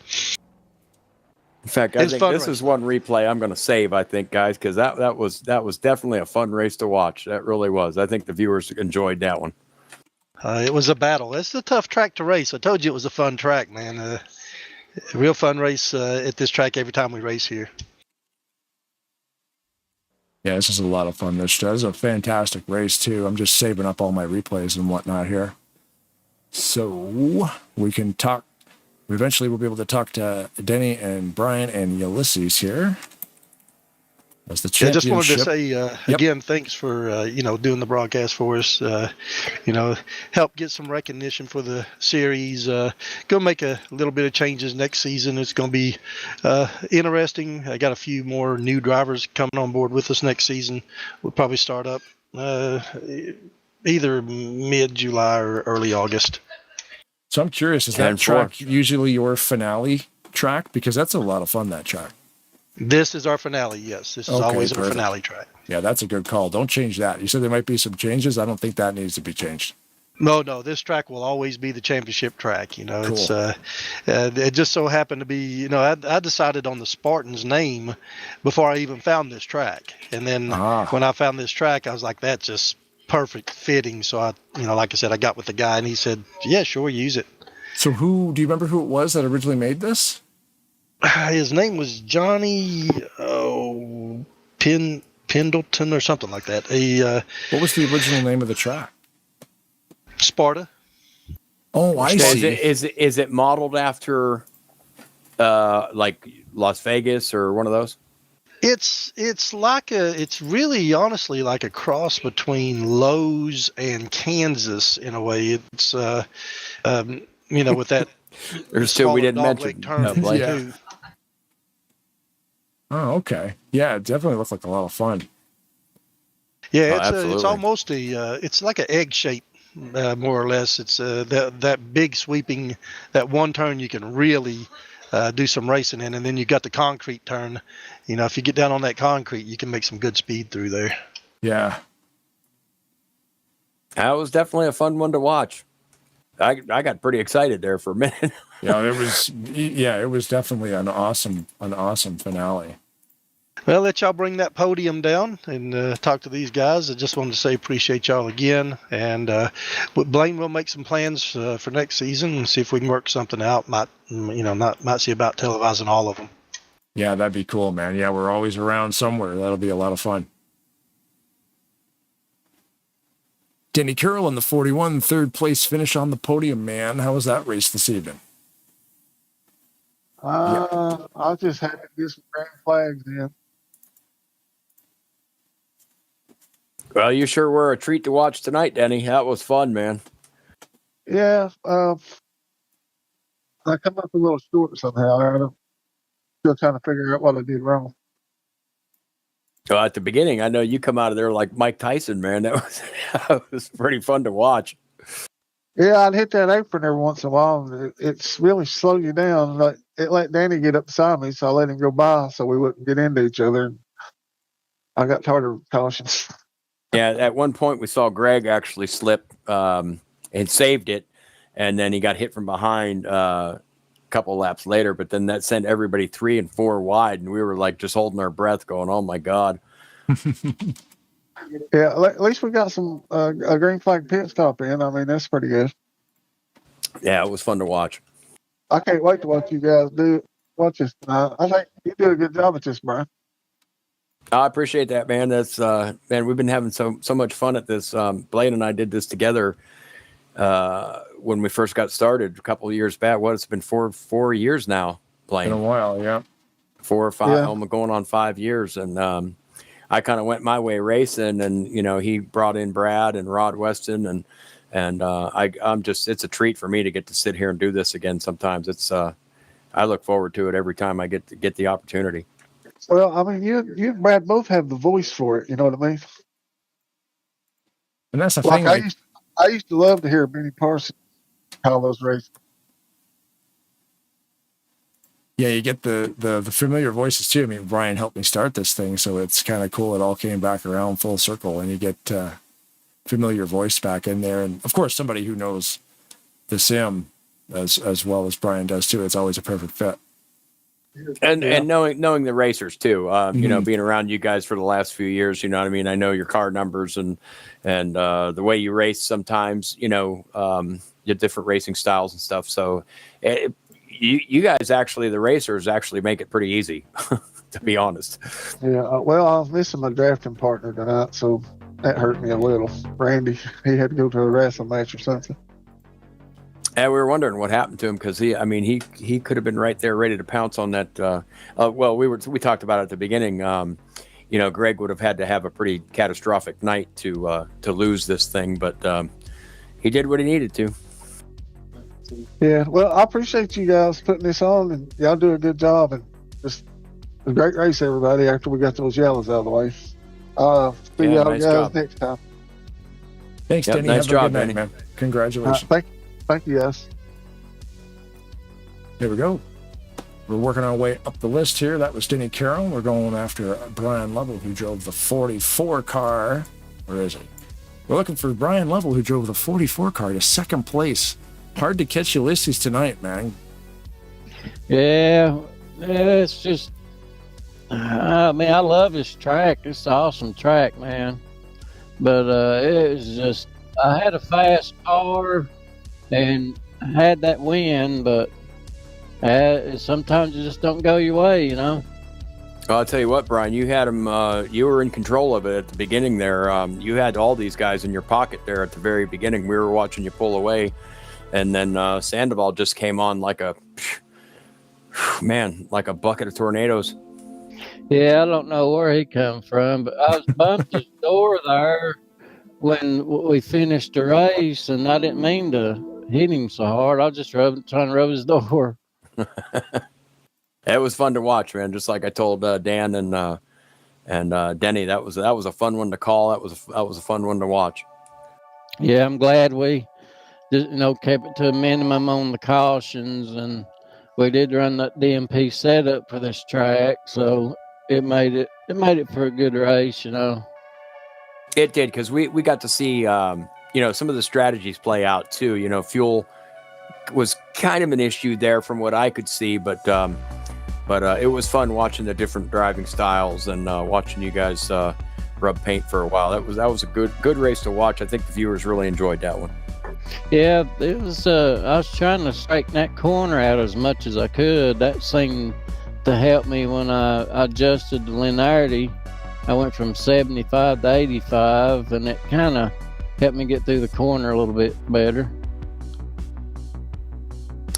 In fact, I think this is one replay I'm going to save. I think, guys, because that was definitely a fun race to watch. That really was. I think the viewers enjoyed that one. It was a battle. It's a tough track to race. I told you it was a fun track, man. A real fun race at this track every time we race here. Yeah, this is a lot of fun. This is a fantastic race, too. I'm just saving up all my replays and whatnot here. So we can talk. Eventually, we'll be able to talk to Denny and Brian and Ulysses here. As the I just championship. wanted to say again, thanks for doing the broadcast for us. Help get some recognition for the series. Go make a little bit of changes next season. It's going to be interesting. I got a few more new drivers coming on board with us next season. We'll probably start up either mid-July or early August. So I'm curious, is that track usually your finale track? Because that's a lot of fun, that track. This is our finale, yes. This is always our finale track. Yeah, that's a good call. Don't change that. You said there might be some changes. I don't think that needs to be changed. No, this track will always be the championship track. Cool. It's it just so happened to be, I decided on the Spartans name before I even found this track. And then when I found this track, I was like, that's just perfect fitting. So I, like I said, I got with the guy and he said, yeah, sure, use it. So do you remember who it was that originally made this? His name was Johnny Pendleton or something like that. What was the original name of the track? Sparta. Oh, I see. Is it modeled after like Las Vegas or one of those? It's really honestly like a cross between Lowe's and Kansas in a way. It's with that. There's two we didn't mention. Too. Oh, okay. Yeah, it definitely looks like a lot of fun. Yeah, it's almost it's like an egg shape, more or less. It's that big sweeping, that one turn you can really do some racing in, and then you got the concrete turn. If you get down on that concrete, you can make some good speed through there. Yeah. That was definitely a fun one to watch. I got pretty excited there for a minute. It was definitely an awesome finale. Well, let y'all bring that podium down and talk to these guys. I just wanted to say appreciate y'all again. And Blaine will make some plans for next season and see if we can work something out. Might see about televising all of them. Yeah, that'd be cool, man. Yeah, we're always around somewhere. That'll be a lot of fun. Denny Carroll in the 41, third place finish on the podium, man. How was that race this evening? I was just happy to get some grand flags in. Well, you sure were a treat to watch tonight, Denny. That was fun, man. Yeah, I come up a little short somehow. I'm still trying to figure out what I did wrong. Well, at the beginning, I know you come out of there like Mike Tyson, man. That was pretty fun to watch. Yeah, I'd hit that apron every once in a while. It's really slowed you down. Like, it let Danny get up beside me, so I let him go by so we wouldn't get into each other. I got tired of cautions. Yeah, at one point we saw Greg actually slip and saved it, and then he got hit from behind a couple laps later, but then that sent everybody 3 and 4 wide, and we were like just holding our breath going, oh my God. Yeah, at least we got some a green flag pit stop in. I mean, that's pretty good. Yeah, it was fun to watch. I can't wait to watch you guys watch this tonight. I think you did a good job at this, Brian. I appreciate that, man. That's man, we've been having so much fun at this. Blaine and I did this together when we first got started a couple of years back. It's been four years now, Blaine. In a while, yeah. 4 or 5, almost going on 5 years. And I kind of went my way racing, and he brought in Brad and Rod Weston, and I'm just, it's a treat for me to get to sit here and do this again. Sometimes it's I look forward to it every time I get the opportunity. Well, I mean, you and Brad both have the voice for it. You know what I mean? And that's the thing. I used to love to hear Benny Parsons call those races. Yeah, you get the familiar voices too. I mean, Brian helped me start this thing, so it's kind of cool. It all came back around full circle, and you get familiar voice back in there, and of course, somebody who knows the sim as well as Brian does too. It's always a perfect fit. And knowing the racers too, you know, being around you guys for the last few years, you know what I mean? I know your car numbers and the way you race sometimes, you know, your different racing styles and stuff. So you guys actually, the racers actually make it pretty easy, to be honest. Yeah, well, I was missing my drafting partner tonight, so that hurt me a little. Randy, he had to go to a wrestling match or something. And we were wondering what happened to him because he could have been right there ready to pounce on that. Well, we talked about it at the beginning. You know, Greg would have had to have a pretty catastrophic night to lose this thing, but he did what he needed to. Yeah, well, I appreciate you guys putting this on, and y'all do a good job. And just a great race, everybody. After we got those yellows out of the way, see y'all nice guys job. next time. Thanks, Denny. Nice Have job, a good night, Denny. man. Congratulations. Thank you, guys. Here we go. We're working our way up the list here. That was Denny Carroll. We're going after Brian Lovell, who drove the 44 car. Where is it? We're looking for Brian Lovell, who drove the 44 car to second place. Hard to catch Ulysses tonight, man. Yeah, it's just, I mean, I love this track. It's an awesome track, man. But it's just, I had a fast car and had that win, but sometimes it just don't go your way, you know. Well, I'll tell you what, Brian, you had him. You were in control of it at the beginning there. You had all these guys in your pocket there at the very beginning. We were watching you pull away, and then Sandoval just came on like a bucket of tornadoes. Yeah, I don't know where he come from, but I was bumped his door there when we finished the race, and I didn't mean to hit him so hard. I was just trying to rub his door. It was fun to watch, man. Just like I told Dan and Denny, that was a fun one to call. That was a fun one to watch. Yeah, I'm glad we just, kept it to a minimum on the cautions, and we did run that DMP setup for this track, so it made it for a good race, you know. It did, because we got to see some of the strategies play out too. You know, fuel was kind of an issue there from what I could see, but it was fun watching the different driving styles and watching you guys rub paint for a while. That was a good race to watch. I think the viewers really enjoyed that one. Yeah, it was. I was trying to straighten that corner out as much as I could. That seemed to help me when I adjusted the linearity. I went from 75 to 85, and it kind of helped me get through the corner a little bit better.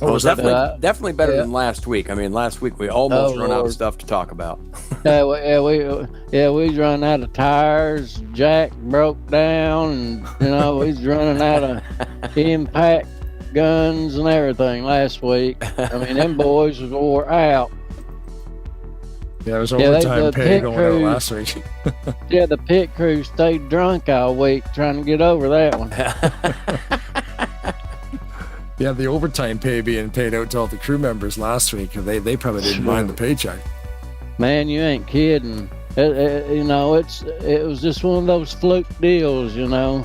Well, it was definitely better than last week. I mean, last week we almost run out of stuff to talk about. We run out of tires. Jack broke down, and we was running out of impact guns and everything last week. I mean, them boys was wore out. Yeah, it was overtime pay going out last week. Yeah, the pit crew stayed drunk all week trying to get over that one. Yeah, the overtime pay being paid out to all the crew members last week. They probably didn't mind the paycheck. Man, you ain't kidding. It was just one of those fluke deals, and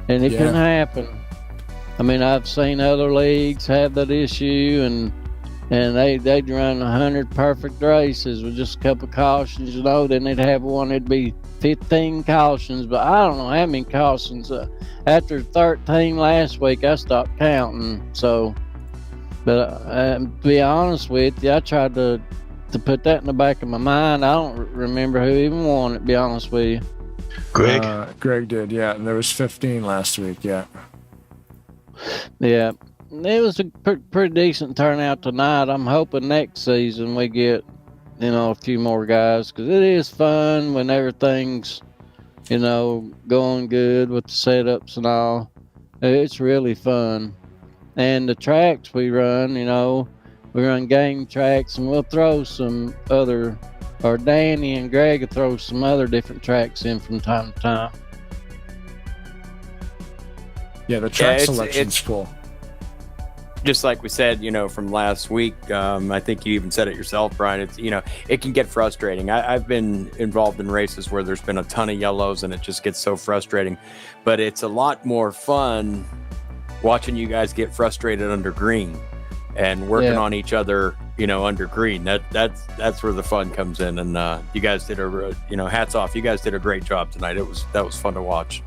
it can happen. I mean, I've seen other leagues have that issue, and they'd run 100 perfect races with just a couple cautions, then they'd have one that'd be 15 cautions, but I don't know how many cautions. After 13 last week, I stopped counting. So, but to be honest with you, I tried to put that in the back of my mind. I don't remember who even won it, to be honest with you. Greg did, yeah, and there was 15 last week, yeah. Yeah, it was a pretty decent turnout tonight. I'm hoping next season we get, a few more guys, because it is fun when everything's, going good with the setups and all. It's really fun. And the tracks we run, we run game tracks, and we'll throw some other, or Danny and Greg will throw some other different tracks in from time to time. Yeah, the track selection's cool. Just like we said, from last week, I think you even said it yourself, Brian. It's it can get frustrating. I've been involved in races where there's been a ton of yellows, and it just gets so frustrating. But it's a lot more fun watching you guys get frustrated under green. and working on each other, under green. That's where the fun comes in. And you guys did hats off. You guys did a great job tonight. That was fun to watch.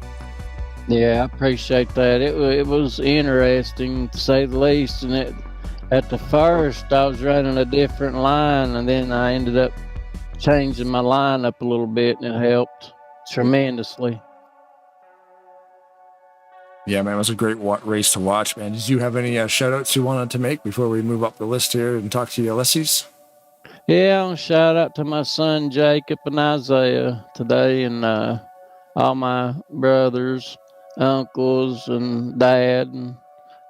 Yeah, I appreciate that. It was interesting to say the least. And at the first, I was running a different line, and then I ended up changing my line up a little bit, and it helped tremendously. Yeah, man, it was a great race to watch, man. Did you have any shout-outs you wanted to make before we move up the list here and talk to Ulysses? Yeah, I'll shout out to my son Jacob and Isaiah today, and all my brothers, uncles, and dad, and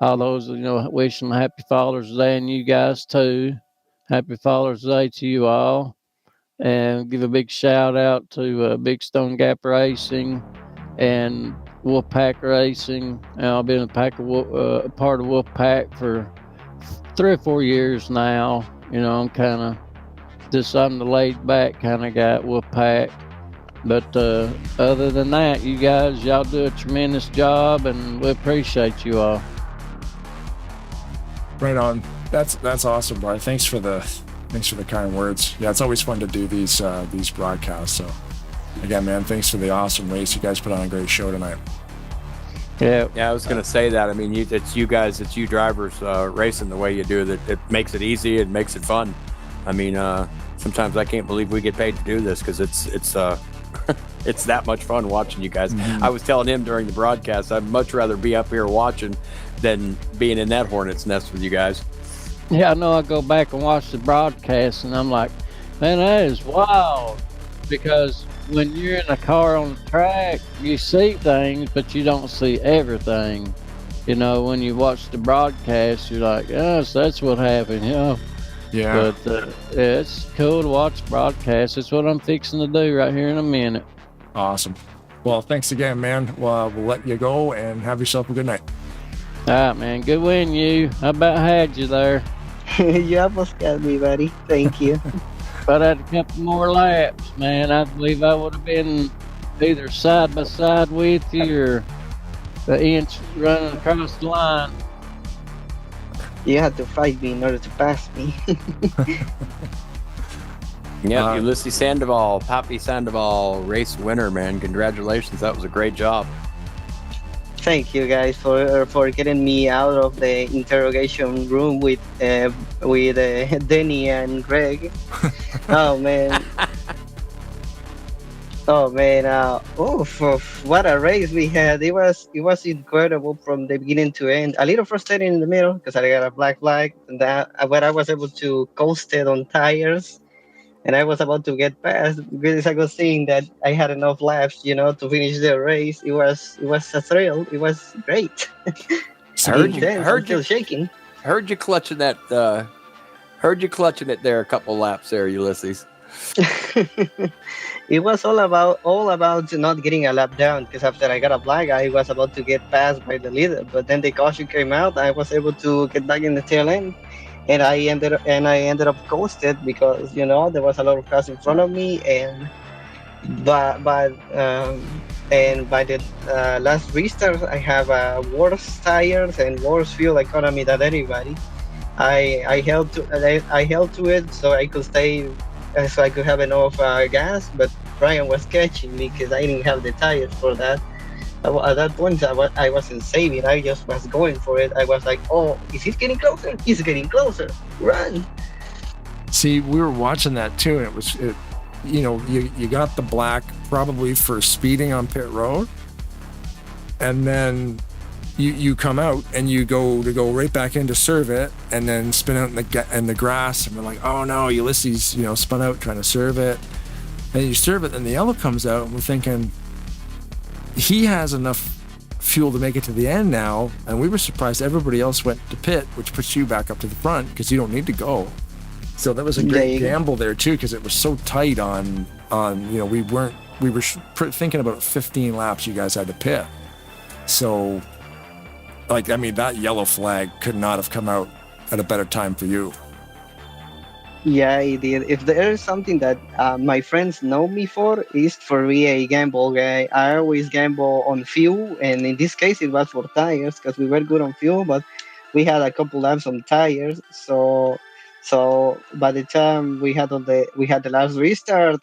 all those, wishing them Happy Father's Day, and you guys too. Happy Father's Day to you all. And give a big shout out to Big Stone Gap Racing and Wolfpack Racing. I've been a part of Wolfpack for 3 or 4 years now. I'm kind of I'm the laid back kind of guy at Wolfpack. But other than that, y'all do a tremendous job, and we appreciate you all. Right on. That's awesome, Brian. Thanks for the kind words. Yeah, it's always fun to do these broadcasts. So again, man, thanks for the awesome race. You guys put on a great show tonight. Yeah, I was going to say that. I mean, it's you guys, it's you drivers racing the way you do that. It makes it easy. It makes it fun. I mean, sometimes I can't believe we get paid to do this because it's it's that much fun watching you guys. Mm-hmm. I was telling him during the broadcast, I'd much rather be up here watching than being in that hornet's nest with you guys. Yeah, I know. I go back and watch the broadcast, and I'm like, man, that is wild. Because when you're in a car on the track, you see things, but you don't see everything. When you watch the broadcast, you're like, oh, so that's what happened, Yeah. But it's cool to watch broadcasts. It's what I'm fixing to do right here in a minute. Awesome. Well, thanks again, man. We'll let you go and have yourself a good night. All right, man. Good win, you. I about had you there. You almost got me, buddy. Thank you. If I'd had a couple more laps, man, I believe I would have been either side by side with you or an inch running across the line. You had to fight me in order to pass me. Yeah, Ulysses Sandoval, Papi Sandoval, race winner, man. Congratulations. That was a great job. Thank you guys for getting me out of the interrogation room with Denny and Greg. Oh man! What a race we had! It was incredible from the beginning to end. A little frustrating in the middle because I got a black flag, but I was able to coast it on tires. And I was about to get past because I was seeing that I had enough laps, to finish the race. It was a thrill. It was great. Heard you shaking. Heard you clutching that. Heard you clutching it there a couple laps there, Ulysses. It was all about not getting a lap down because after I got a black, I was about to get passed by the leader. But then the caution came out. I was able to get back in the tail end. And I ended up coasted because there was a lot of cars in front of me, and by the last restart I have worse tires and worse fuel economy than anybody. I held to it so I could stay, so I could have enough gas. But Brian was catching me because I didn't have the tires for that. At that point, I wasn't saving. I just was going for it. I was like, "Oh, is it getting closer? It's getting closer! Run!" See, we were watching that too, and you got the black probably for speeding on pit road, and then you come out and you go right back in to serve it, and then spin out in the grass, and we're like, "Oh no, Ulysses, spun out trying to serve it." And you serve it, and the yellow comes out, and we're thinking, he has enough fuel to make it to the end now, and we were surprised everybody else went to pit, which puts you back up to the front because you don't need to go. So that was a great gamble there too, because it was so tight on we were thinking about 15 laps you guys had to pit. So that yellow flag could not have come out at a better time for you. Yeah, it did. If there is something that my friends know me for, is for be a gamble guy. I always gamble on fuel, and in this case, it was for tires because we were good on fuel. But we had a couple laps on tires. So by the time we had the last restart,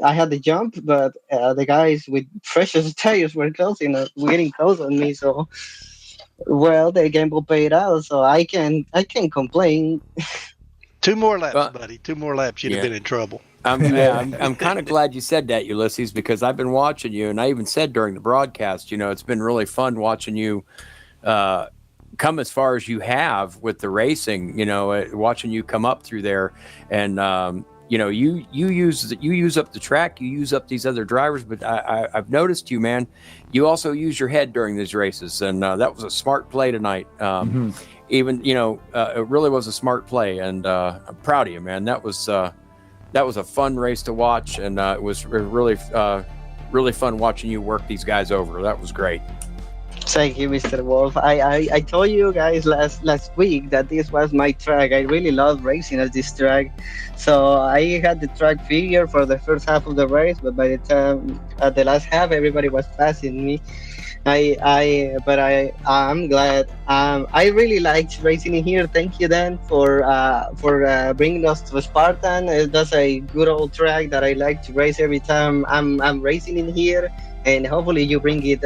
I had the jump, but the guys with freshest tires were getting close on me. So well, the gamble paid out. So I can complain. 2 more laps, buddy. 2 more laps, you'd have been in trouble. I'm kind of glad you said that, Ulysses, because I've been watching you, and I even said during the broadcast, it's been really fun watching you come as far as you have with the racing. Watching you come up through there, and you use up the track, you use up these other drivers, but I've noticed you, man. You also use your head during these races, and that was a smart play tonight. Even it really was a smart play, and I'm proud of you, man. That was a fun race to watch, and it was really fun watching you work these guys over. That was great. Thank you, Mr. Wolf. I told you guys last week that this was my track. I really love racing at this track. So I had the track figure for the first half of the race, but by the time at the last half, everybody was passing me. I'm glad. I really liked racing in here. Thank you, Dan, for bringing us to Spartan. That's a good old track that I like to race every time I'm racing in here, and hopefully you bring it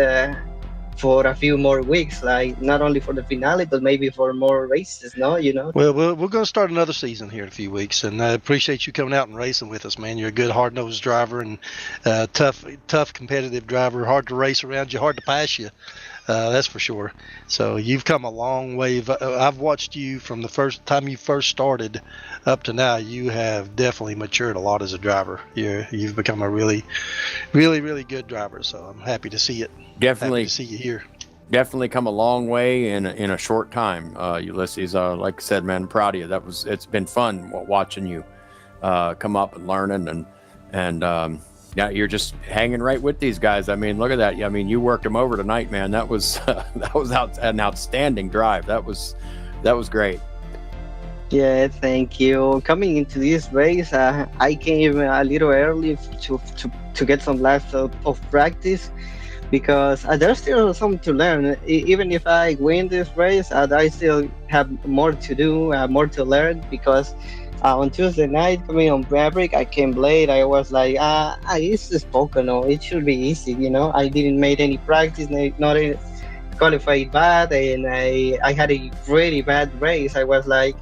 for a few more weeks, like not only for the finale, but maybe for more races. No. Well, we're going to start another season here in a few weeks, and I appreciate you coming out and racing with us, man. You're a good, hard-nosed driver and tough, competitive driver. Hard to race around you, hard to pass you. That's for sure. So you've come a long way. I've watched you from the first time you first started up to now. You have definitely matured a lot as a driver. You've become a really, really, really good driver. So I'm happy to see it. Definitely happy to see you here. Definitely come a long way in a short time, Ulysses. Like I said, man, I'm proud of you. It's been fun watching you come up and learning, and yeah, you're just hanging right with these guys. I mean, look at that. I mean, you worked them over tonight, man. That was an outstanding drive. That was great. Yeah, thank you. Coming into this race, I came a little early to get some laps of practice, because there's still something to learn. Even if I win this race, I still have more to do, more to learn, because on Tuesday night, coming on Maverick, I came late. I was like, it's just Pocono. It should be easy, I didn't make any practice, not qualified bad, and I had a really bad race. I was like,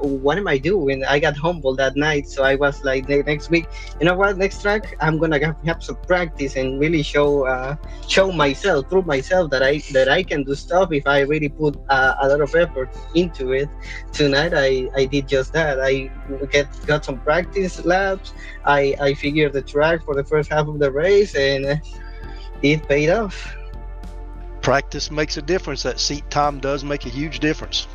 what am I doing? I got humbled that night, so I was like, next week, you know what? Next track, I'm gonna have some practice and really prove myself that I can do stuff if I really put a lot of effort into it. Tonight, I did just that. I got some practice laps. I figured the track for the first half of the race, and it paid off. Practice makes a difference. That seat time does make a huge difference.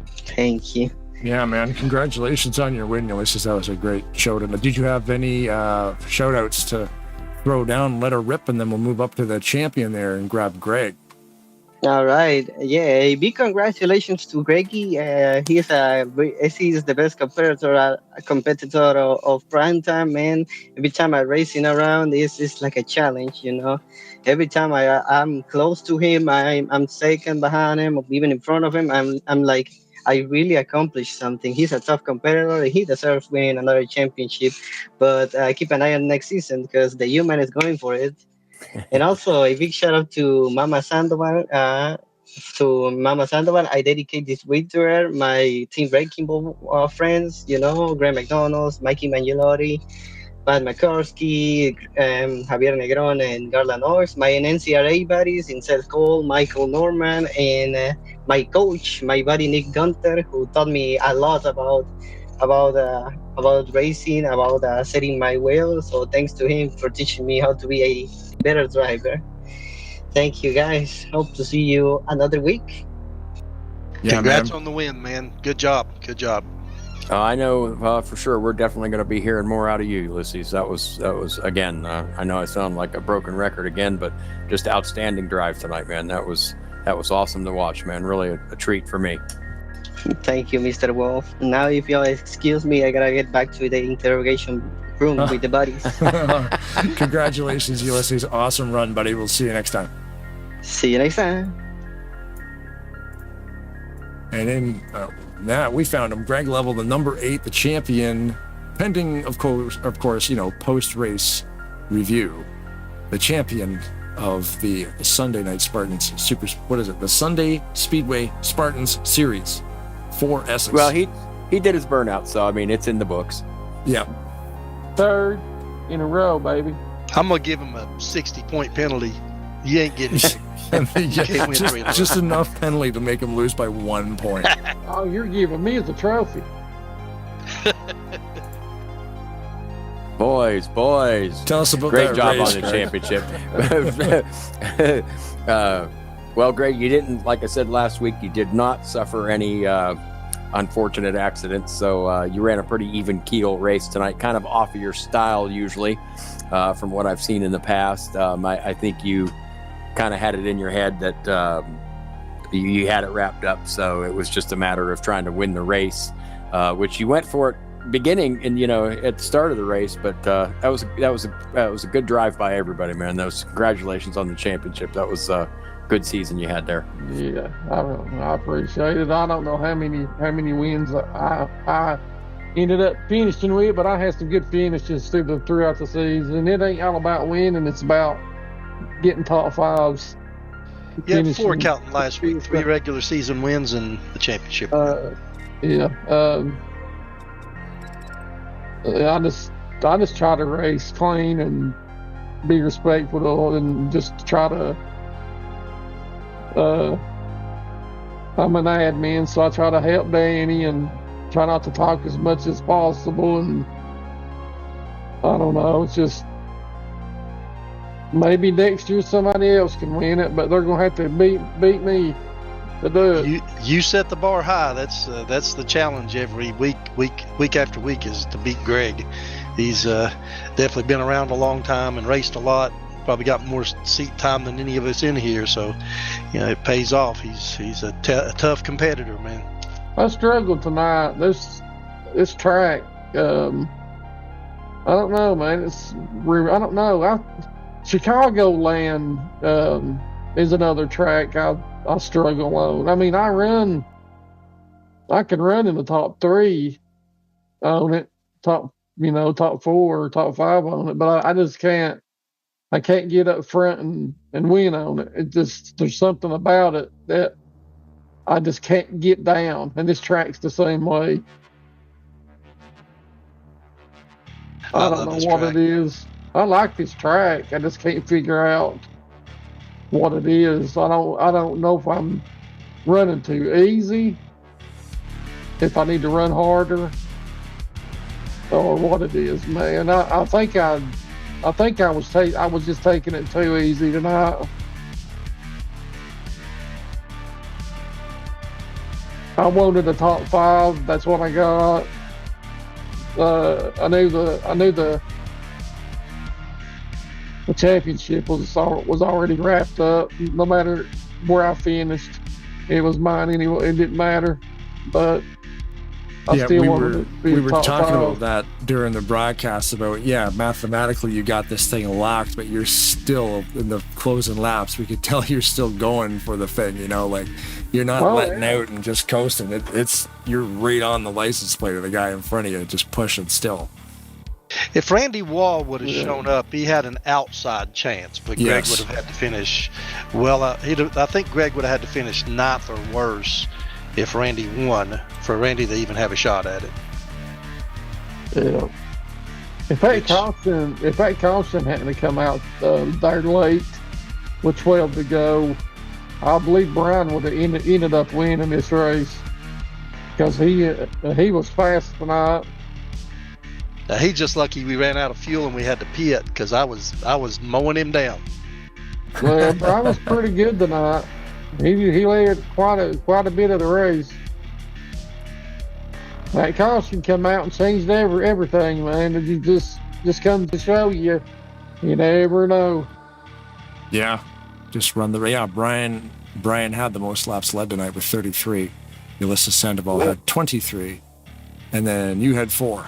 Thank you. Yeah, man. Congratulations on your win, Ulysses. That was a great show tonight. Did you have any shout outs to throw down, let her rip, and then we'll move up to the champion there and grab Greg? All right. Yeah, big congratulations to Greggy. He's the best competitor of primetime, man. Every time I racing around, it's like a challenge, Every time I'm close to him, I'm second behind him, or even in front of him. I'm like, I really accomplished something. He's a tough competitor. He deserves winning another championship. But keep an eye on next season, because the human is going for it. And also a big shout out to Mama Sandoval. I dedicate this week to her. My Team Breaking Ball friends, Graham McDonald's, Mikey Magnolotti, Pat McCarsky, Javier Negron, and Garland Oaks. My NCRA buddies in Seth Cole, Michael Norman, and my coach, my buddy Nick Gunter, who taught me a lot about racing, about setting my wheel. So thanks to him for teaching me how to be a better driver. Thank you, guys. Hope to see you another week. Yeah, congrats on the win, man. Good job. I know for sure we're definitely going to be hearing more out of you, Ulysses. That was again. I know I sound like a broken record again, but just outstanding drive tonight, man. That was awesome to watch, man. Really a treat for me. Thank you, Mr. Wolf. Now, if y'all excuse me, I gotta get back to the interrogation room with the buddies. Congratulations, Ulysses. Awesome run, buddy. We'll see you next time. See you next time. And in that, we found him. Greg Level, the number 8, the champion, pending, of course, post-race review, the champion of the Sunday Night Spartans the Sunday Speedway Spartans Series for Essex. Well, he did his burnout, so I mean, it's in the books. Yeah. 3rd in a row, baby. I'm gonna give him a 60-point penalty. You ain't getting it. just enough penalty to make him lose by 1 point. Oh, you're giving me as a trophy. Boys. Tell us about Great that job race, on the Greg. championship. Well, Greg, you didn't, like I said last week, you did not suffer any unfortunate accidents. So you ran a pretty even keel race tonight, kind of off of your style usually, from what I've seen in the past. I think you kind of had it in your head that you had it wrapped up. So it was just a matter of trying to win the race, which you went for it beginning and at the start of the race, but that was a good drive by everybody, man. Congratulations on the championship. That was a good season you had there. Yeah, I appreciate it. I don't know how many wins I ended up finishing with, but I had some good finishes throughout the season. It ain't all about winning; it's about getting top 5s. You had 4 counting last week, 3 regular season wins and the championship. I just try to race clean and be respectful and just try to. I'm an admin, so I try to help Danny and try not to talk as much as possible. And I don't know, it's just maybe next year somebody else can win it, but they're gonna have to beat me to do it. You set the bar high. That's the challenge every week after week is to beat Greg. He's definitely been around a long time and raced a lot. Probably got more seat time than any of us in here, so it pays off. He's a tough competitor, man. I struggled tonight. This track, I don't know, man. I don't know. Chicagoland is another track I struggle on. I mean, I can run in the top 3 on it, top 4 or top 5 on it, but I just can't. I can't get up front and win on it. There's something about it that I just can't get down, and this track's the same way. I don't know what it is. I like this track. I just can't figure out what it is. I don't know if I'm running too easy, if I need to run harder, or what it is, man. I think I was just taking it too easy tonight. I wanted the top 5. That's what I got. I knew the championship was already wrapped up. No matter where I finished, it was mine anyway. It didn't matter, but I still wanted to be we were top talking 5. about that during the broadcast about mathematically you got this thing locked, but you're still in the closing laps. We could tell you're still going for the thing, like you're not letting out and just coasting. You're right on the license plate of the guy in front of you, just pushing still. If Randy Wall would have shown up, he had an outside chance, but Greg would have had to finish I think Greg would have had to finish 9th or worse if Randy won, for Randy to even have a shot at it. Yeah. If that caution hadn't come out there late with 12 to go, I believe Brian would have ended up winning this race, because he was fast tonight. Now, he's just lucky we ran out of fuel and we had to pit, because I was mowing him down. Well, Brian was pretty good tonight. He led quite a bit of the race. That caution come out and changed everything, man. It just comes to show you never know. Yeah, just run Brian had the most laps led tonight with 33. Ulysses Sandoval had 23, and then you had 4.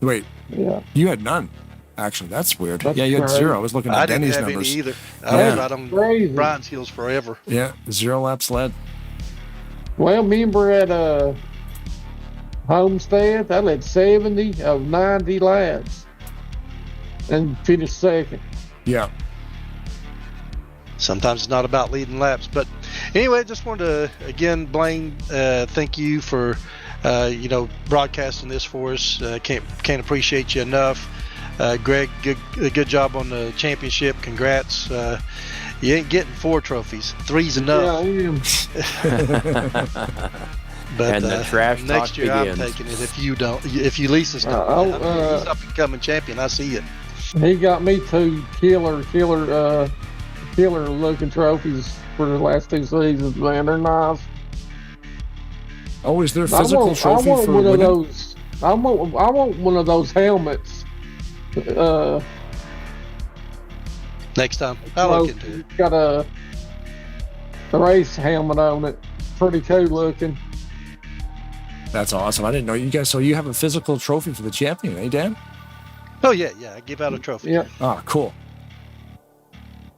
Wait, you had none. Actually, that's weird. That's you had crazy. 0. I was looking at Denny's numbers. I didn't have any either. I was right on Brian's heels forever. Yeah, 0 laps led. Well, remember at Homestead, I led 70 of 90 laps and finished second. Yeah. Sometimes it's not about leading laps, but anyway, just wanted to again, Blaine, thank you for broadcasting this for us. Can't appreciate you enough. Greg, good job on the championship. Congrats. You ain't getting 4 trophies. 3's enough. Yeah, I am. But And the trash next talk year begins. I'm taking it. If you don't, if you lease this stuff, he's up and coming champion. I see it. He got me 2 killer looking trophies for the last 2 seasons, man. They're nice. Oh, is there a physical trophy I want for one winning? of those. I want one of those helmets. Next time, I'll look into it. Got a race helmet on it. Pretty cool looking. That's awesome. I didn't know you guys. So you have a physical trophy for the champion, eh, Dan? Oh yeah. I give out a trophy. Yeah. Oh, cool.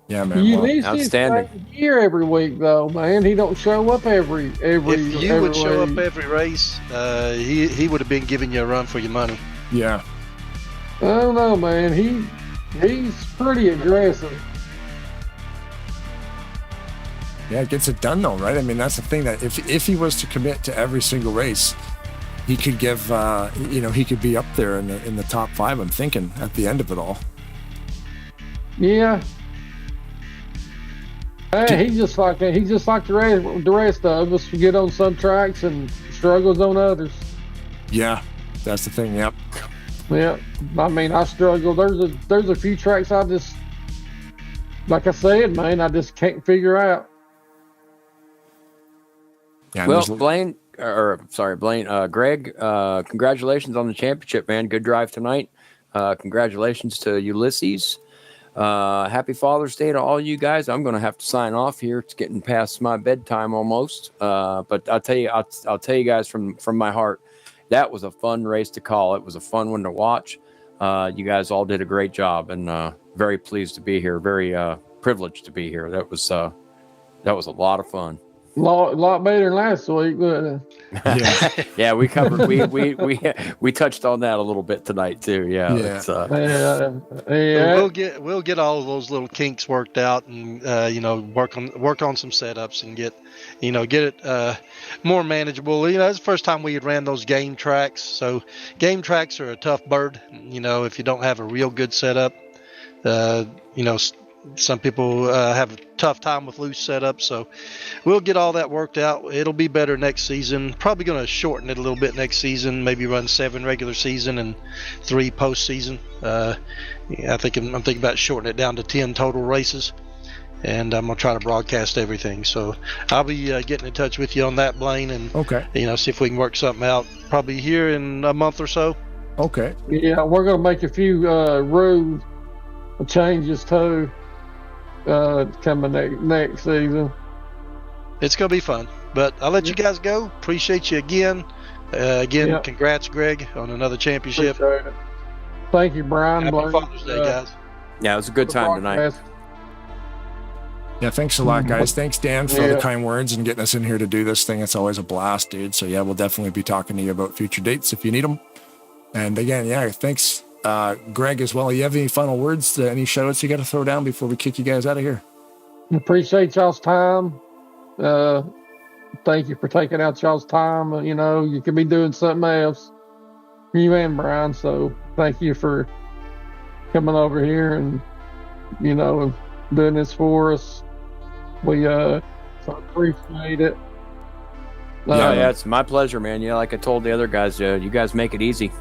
Yeah, man. You Well, need outstanding. here every week though, man. He don't show up every If you would show up week. every race, he would have been giving you a run for your money. yeah. I don't know, man. He's pretty aggressive. Yeah, it gets it done though, right? I mean, that's the thing, that if he was to commit to every single race, he could give, he could be up there in the top 5. I'm thinking at the end of it all. Yeah. Hey, he's just like the rest of us. Get on some tracks and struggles on others. Yeah, that's the thing. Yep. Yeah, I mean, I struggle. There's a few tracks I just, like I said, man, I just can't figure out. Yeah. Well, Blaine, Greg, congratulations on the championship, man. Good drive tonight. Congratulations to Ulysses. Happy Father's Day to all you guys. I'm going to have to sign off here. It's getting past my bedtime almost. But I'll tell you guys from my heart, that was a fun race to call. It was a fun one to watch. You guys all did a great job, and very pleased to be here. Very privileged to be here. That was a lot of fun. Lot better than last week, but Yeah, we covered. We touched on that a little bit tonight too. Yeah. It's, We'll get all of those little kinks worked out, and work on some setups and get it more manageable. It's the first time we had ran those game tracks. So game tracks are a tough bird. If you don't have a real good setup, some people have a tough time with loose setups. So we'll get all that worked out. It'll be better next season. Probably going to shorten it a little bit next season. Maybe run 7 regular season and 3 postseason. I'm thinking about shortening it down to 10 total races. And I'm going to try to broadcast everything. So I'll be getting in touch with you on that, Blaine, and okay. See if we can work something out probably here in a month or so. Okay. Yeah, we're going to make a few rule changes too. Coming next season. It's going to be fun, but I'll let you guys go. Appreciate you again. Congrats, Greg, on another championship. Appreciate it. Thank you, Brian. Happy Father's Day, guys. Yeah, it was a good time tonight. Yeah, thanks a lot, guys. Thanks, Dan, for the kind words and getting us in here to do this thing. It's always a blast, dude. So, yeah, we'll definitely be talking to you about future dates if you need them. And again, thanks, Greg, as well. You have any final words, any shout-outs you got to throw down before we kick you guys out of here? Appreciate y'all's time. Thank you for taking out y'all's time. You could be doing something else, you and Brian. So thank you for coming over here and, doing this for us. We so appreciate it. Yeah, it's my pleasure, man. Like I told the other guys, you guys make it easy.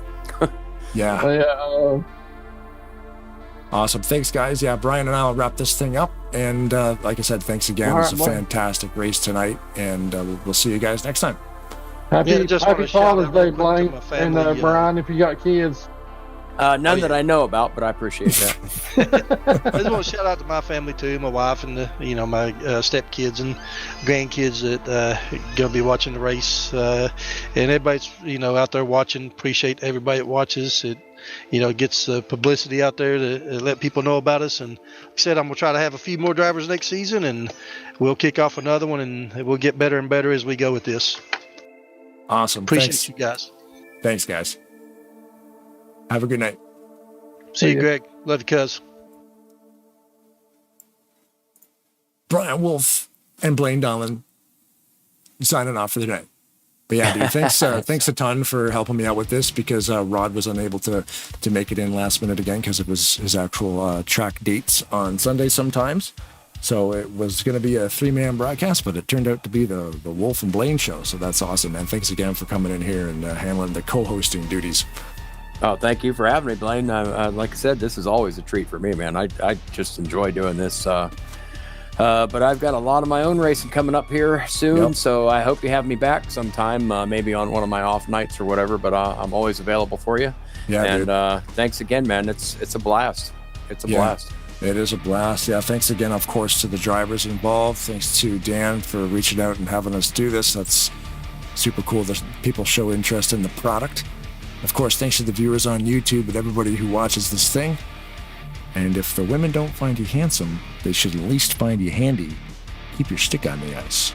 Yeah. Awesome. Thanks, guys. Yeah, Brian and I will wrap this thing up. And like I said, thanks again. It was a fantastic race tonight. And we'll see you guys next time. Happy Father's Day, Blaine. And Brian, if you got kids. None that I know about, but I appreciate that. I just want to shout out to my family too, my wife and my stepkids and grandkids that going to be watching the race, and everybody's out there watching. Appreciate everybody that watches. It gets the publicity out there to let people know about us. And like I said, I'm gonna try to have a few more drivers next season, and we'll kick off another one, and we'll get better and better as we go with this. Awesome. Appreciate you guys. Thanks, guys. Have a good night. See you, Greg. Love you, cuz. Brian Wolf and Blaine Donlin signing off for the night. But yeah, dude, thanks a ton for helping me out with this, because Rod was unable to make it in last minute again because it was his actual track dates on Sunday sometimes. So it was going to be a 3-man broadcast, but it turned out to be the Wolf and Blaine show. So that's awesome, man. Thanks again for coming in here and handling the co-hosting duties. Oh, thank you for having me, Blaine. Like I said, this is always a treat for me, man. I just enjoy doing this. But I've got a lot of my own racing coming up here soon, so I hope you have me back sometime, maybe on one of my off nights or whatever, but I'm always available for you. Yeah, and thanks again, man. It's a blast. It's a blast. It is a blast. Yeah, thanks again, of course, to the drivers involved. Thanks to Dan for reaching out and having us do this. That's super cool that people show interest in the product. Of course, thanks to the viewers on YouTube and everybody who watches this thing. And if the women don't find you handsome, they should at least find you handy. Keep your stick on the ice.